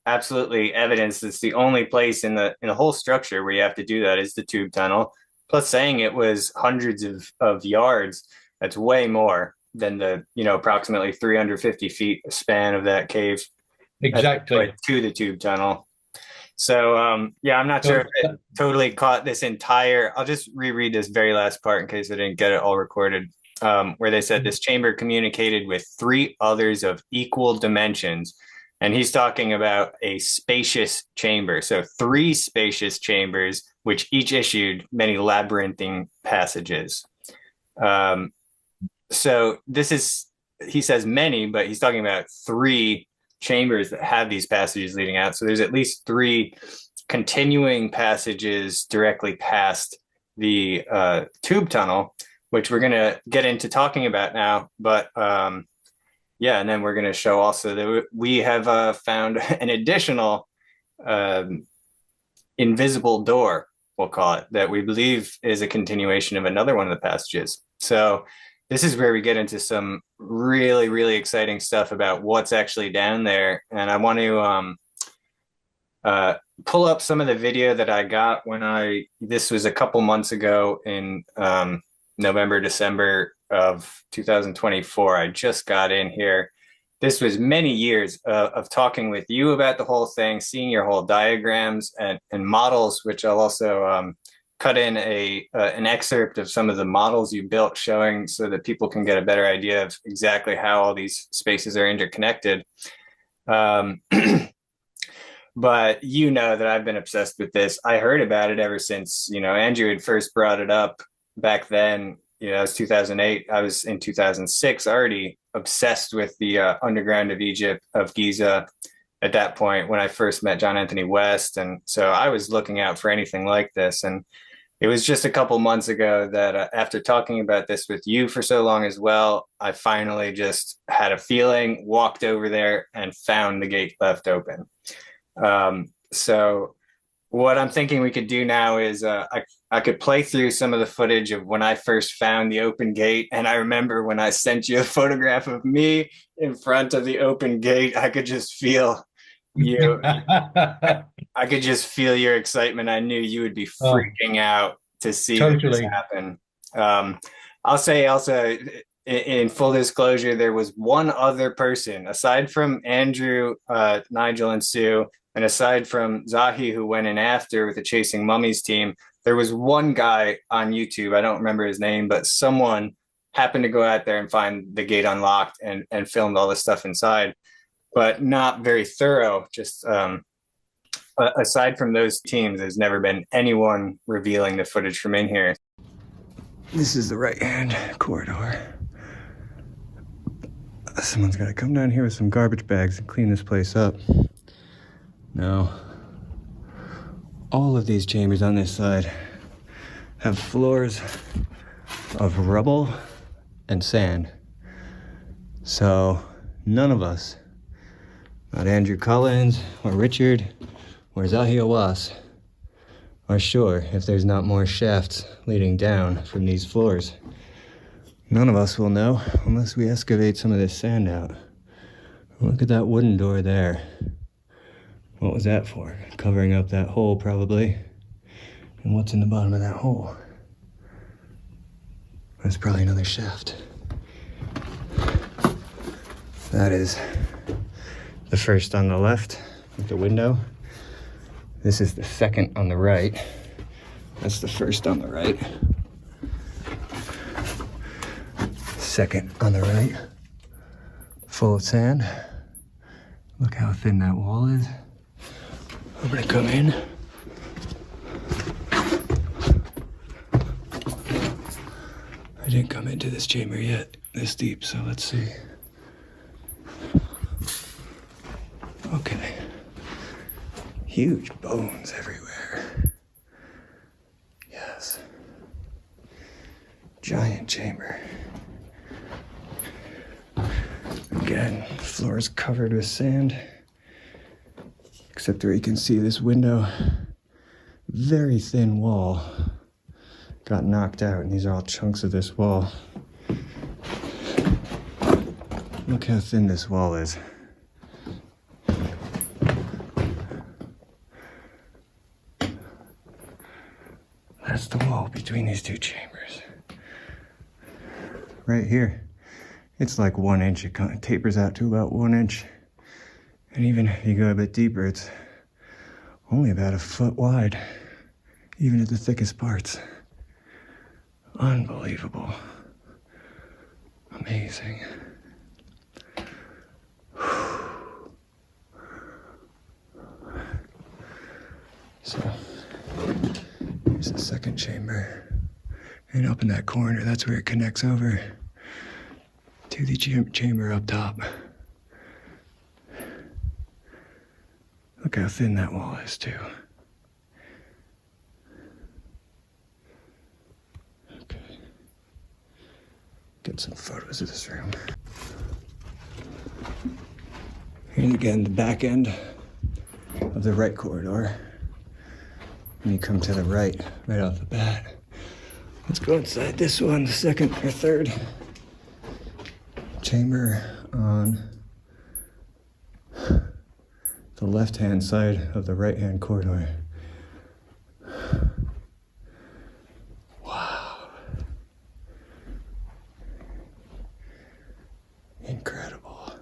S1: absolutely evidence that's the only place in the whole structure where you have to do that is the tube tunnel. Plus saying it was hundreds of yards, that's way more than the, approximately 350 feet span of that cave
S2: exactly.
S1: to the tube tunnel. So yeah, I'm not sure
S2: So,
S1: if it totally caught this entire. I'll just reread this very last part in case I didn't get it all recorded. Where they said this chamber communicated with three others of equal dimensions. And he's talking about a spacious chamber. So three spacious chambers, which each issued many labyrinthine passages. So this is, he says many, but he's talking about three chambers that have these passages leading out. So there's at least three continuing passages directly past the tube tunnel, which we're going to get into talking about now. But yeah, and then we're going to show also that we have found an additional invisible door, we'll call it, that we believe is a continuation of another one of the passages. So this is where we get into some really, really exciting stuff about what's actually down there. And I want to pull up some of the video that I got this was a couple months ago in November, December of 2024. I just got in here. This was many years of talking with you about the whole thing, seeing your whole diagrams and models, which I'll also cut in an excerpt of some of the models you built, showing so that people can get a better idea of exactly how all these spaces are interconnected. But you know that I've been obsessed with this. I heard about it ever since, Andrew had first brought it up back then. It was 2008. I was in 2006 already obsessed with the underground of Egypt, of Giza, at that point when I first met John Anthony West. And so I was looking out for anything like this. And it was just a couple months ago that after talking about this with you for so long as well, I finally just had a feeling, walked over there and found the gate left open. So what I'm thinking we could do now is I could play through some of the footage of when I first found the open gate. And I remember when I sent you a photograph of me in front of the open gate, I could just feel you. I could just feel your excitement. I knew you would be
S2: Oh,
S1: freaking out to see this
S2: totally.
S1: happen. I'll say also, in full disclosure, there was one other person aside from Andrew, Nigel, and Sue, and aside from Zahi, who went in after with the Chasing Mummies team. There was one guy on YouTube, I don't remember his name, but someone happened to go out there and find the gate unlocked and filmed all the stuff inside, but not very thorough, just Aside from those teams, there's never been anyone revealing the footage from in here. This is the right-hand corridor. Someone's got to come down here with some garbage bags and clean this place up. Now, all of these chambers on this side have floors of rubble and sand. So none of us, not Andrew Collins or Richard or Zahia Was, are sure if there's not more shafts leading down from these floors. None of us will know unless we excavate some of this sand out. Look at that wooden door there. What was that for? Covering up that hole, probably. And what's in the bottom of that hole? That's probably another shaft. That is the first on the left with the window. This is the second on the right. That's the first on the right. Second on the right. Full of sand. Look how thin that wall is. I'm gonna come in. I didn't come into this chamber yet, this deep, so let's see. Okay. Huge bones everywhere. Yes. Giant chamber. Again, floor is covered with sand. Except where you can see this window. Very thin wall. Got knocked out, and these are all chunks of this wall. Look how thin this wall is. That's the wall between these two chambers. Right here, it's like 1 inch. It kind of tapers out to about 1 inch. And even if you go a bit deeper, it's only about a foot wide, even at the thickest parts. Unbelievable. Amazing. So, here's the second chamber. And up in that corner, that's where it connects over to the chamber up top. Look how thin that wall is, too. Okay. Get some photos of this room. And again, the back end of the right corridor. When you come to the right off the bat. Let's go inside this one, the second or third chamber on the left-hand side of the right-hand corridor. Wow. Incredible.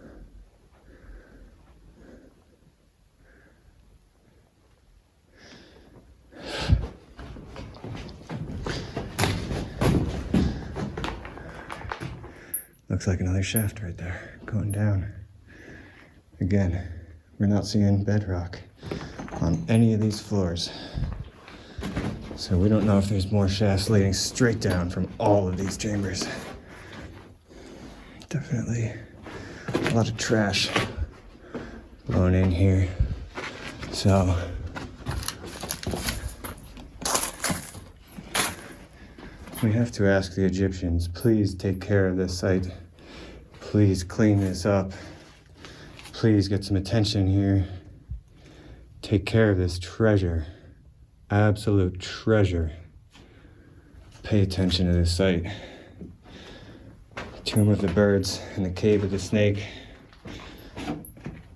S1: Looks like another shaft right there, going down. Again, we're not seeing bedrock on any of these floors. So we don't know if there's more shafts leading straight down from all of these chambers. Definitely a lot of trash blown in here. So we have to ask the Egyptians, please take care of this site. Please clean this up. Please get some attention here. Take care of this treasure. Absolute treasure. Pay attention to this site. Tomb of the Birds and the Cave of the Snake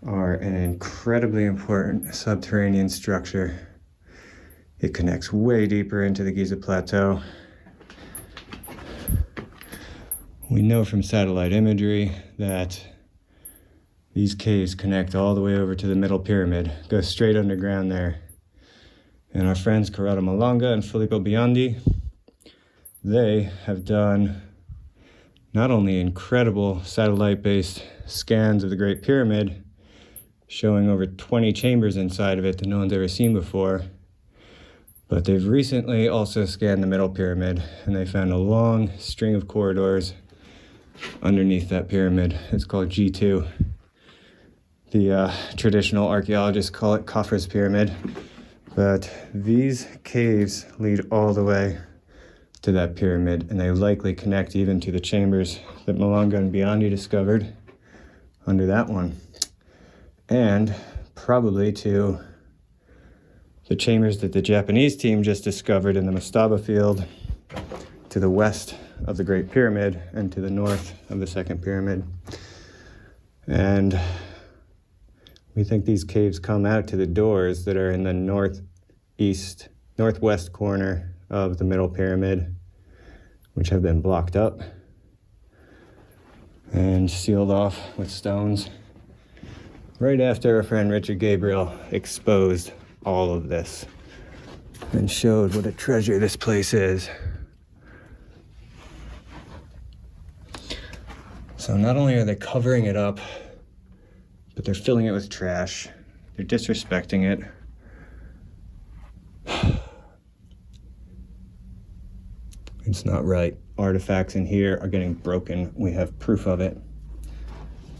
S1: are an incredibly important subterranean structure. It connects way deeper into the Giza Plateau. We know from satellite imagery that these caves connect all the way over to the middle pyramid, go straight underground there. And our friends Corrado Malanga and Filippo Biondi, they have done not only incredible satellite-based scans of the Great Pyramid, showing over 20 chambers inside of it that no one's ever seen before. But they've recently also scanned the middle pyramid, and they found a long string of corridors underneath that pyramid. It's called G2. The traditional archaeologists call it Khafre's pyramid. But these caves lead all the way to that pyramid, and they likely connect even to the chambers that Malanga and Biondi discovered under that one. And probably to the chambers that the Japanese team just discovered in the Mastaba field to the west of the Great Pyramid and to the north of the Second Pyramid. And we think these caves come out to the doors that are in the northwest corner of the Middle Pyramid, which have been blocked up and sealed off with stones right after our friend Richard Gabriel exposed all of this and showed what a treasure this place is. So not only are they covering it up, but they're filling it with trash. They're disrespecting it. It's not right. Artifacts in here are getting broken. We have proof of it.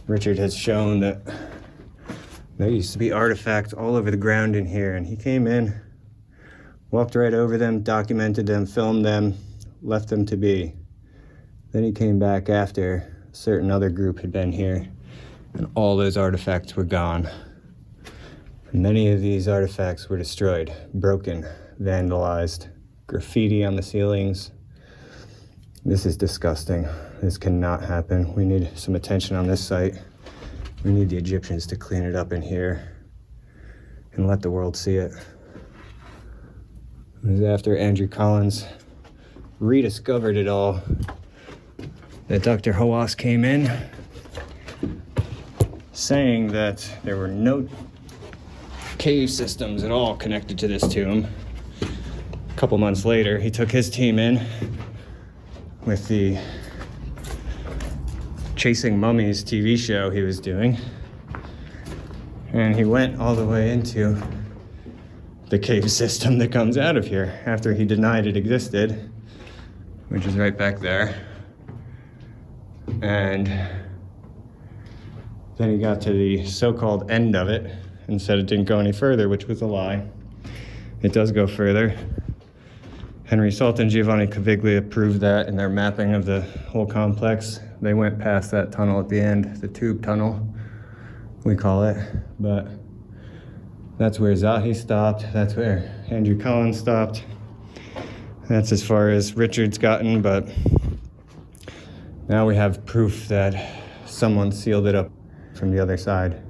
S1: Richard has shown that there used to be artifacts all over the ground in here, and he came in, walked right over them, documented them, filmed them, left them to be. Then he came back after a certain other group had been here, and all those artifacts were gone. And many of these artifacts were destroyed, broken, vandalized, graffiti on the ceilings. This is disgusting. This cannot happen. We need some attention on this site. We need the Egyptians to clean it up in here and let the world see it. It was after Andrew Collins rediscovered it all that Dr. Hawass came in saying that there were no cave systems at all connected to this tomb. A couple months later, he took his team in with the Chasing Mummies TV show he was doing, and he went all the way into the cave system that comes out of here after he denied it existed, which is right back there. And then he got to the so-called end of it and said it didn't go any further, which was a lie. It does go further. Henry Salt and Giovanni Caviglia proved that in their mapping of the whole complex. They went past that tunnel at the end, the tube tunnel, we call it. But that's where Zahi stopped. That's where Andrew Collins stopped. That's as far as Richard's gotten, but now we have proof that someone sealed it up from the other side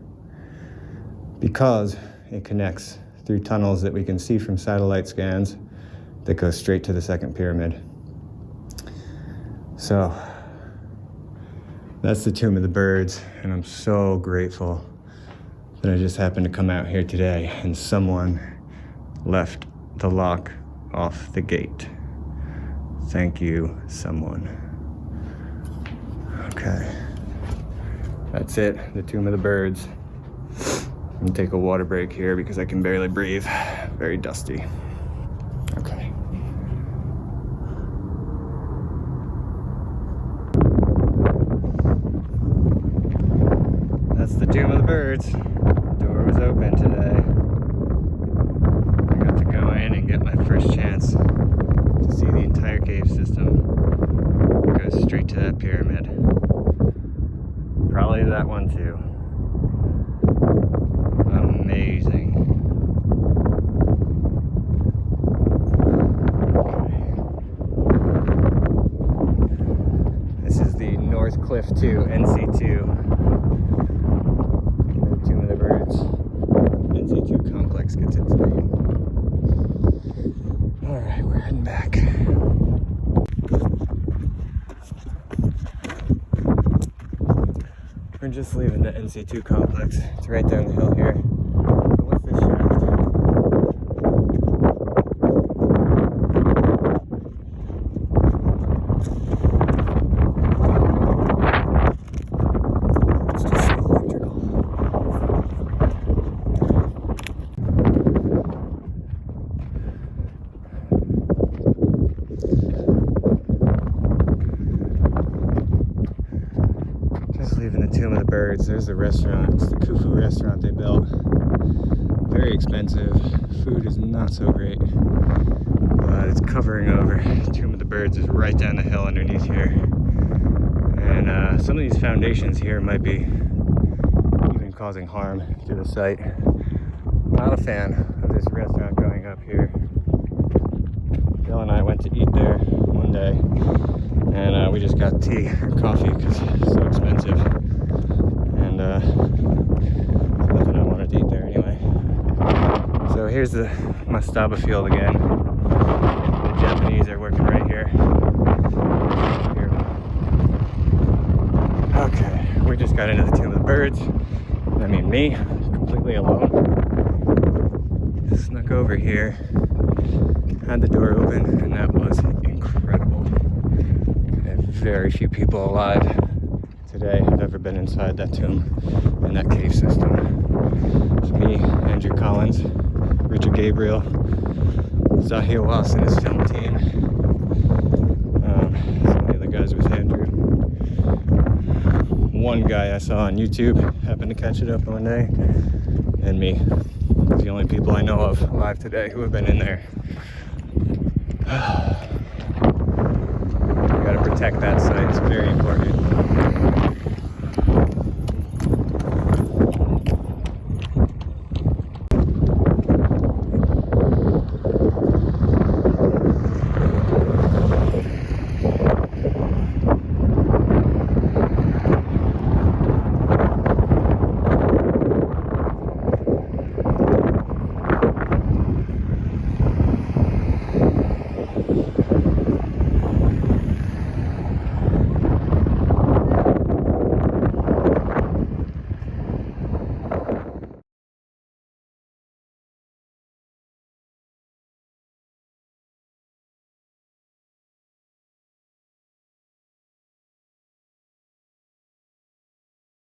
S1: because it connects through tunnels that we can see from satellite scans that go straight to the Second Pyramid. So that's the Tomb of the Birds, and I'm so grateful that I just happened to come out here today and someone left the lock off the gate. Thank you, someone. Okay, that's it, the Tomb of the Birds. I'm gonna take a water break here because I can barely breathe. Very dusty. Okay. That's the Tomb of the Birds. Door was open today. I got to go in and get my first chance to see the entire cave system. It goes straight to that pyramid. Probably that one too. Amazing. Okay. This is the North Cliff 2, NC2. Tomb of the Birds. NC2 complex gets its name. Alright, we're heading back. We're just leaving the NC2 complex. It's right down the hill here. But what's this shaft? It's just so electrical. Just leaving the Tomb of the Birds. There's the restaurant. It's the Khufu restaurant they built. Very expensive. Food is not so great. But it's covering over. Tomb of the Birds is right down the hill underneath here. And some of these foundations here might be even causing harm to the site. Not a fan of this restaurant going up here. Bill and I went to eat there one day, and we just got tea or coffee because it's so expensive. And nothing I wanted to eat there anyway. So here's the mastaba field again. The Japanese are working right here. Okay, we just got into the Tomb of the Birds. I mean me, completely alone. Snuck over here, had the door open, and that was incredible. And very few people alive today have ever been inside that tomb and that cave system. It's me, Andrew Collins, Richard Gabriel, Zahil Wass and his film team. Some of the other guys with Andrew. One guy I saw on YouTube happened to catch it up one day, and me. It's the only people I know of alive today who have been in there. We gotta protect that site, it's very important.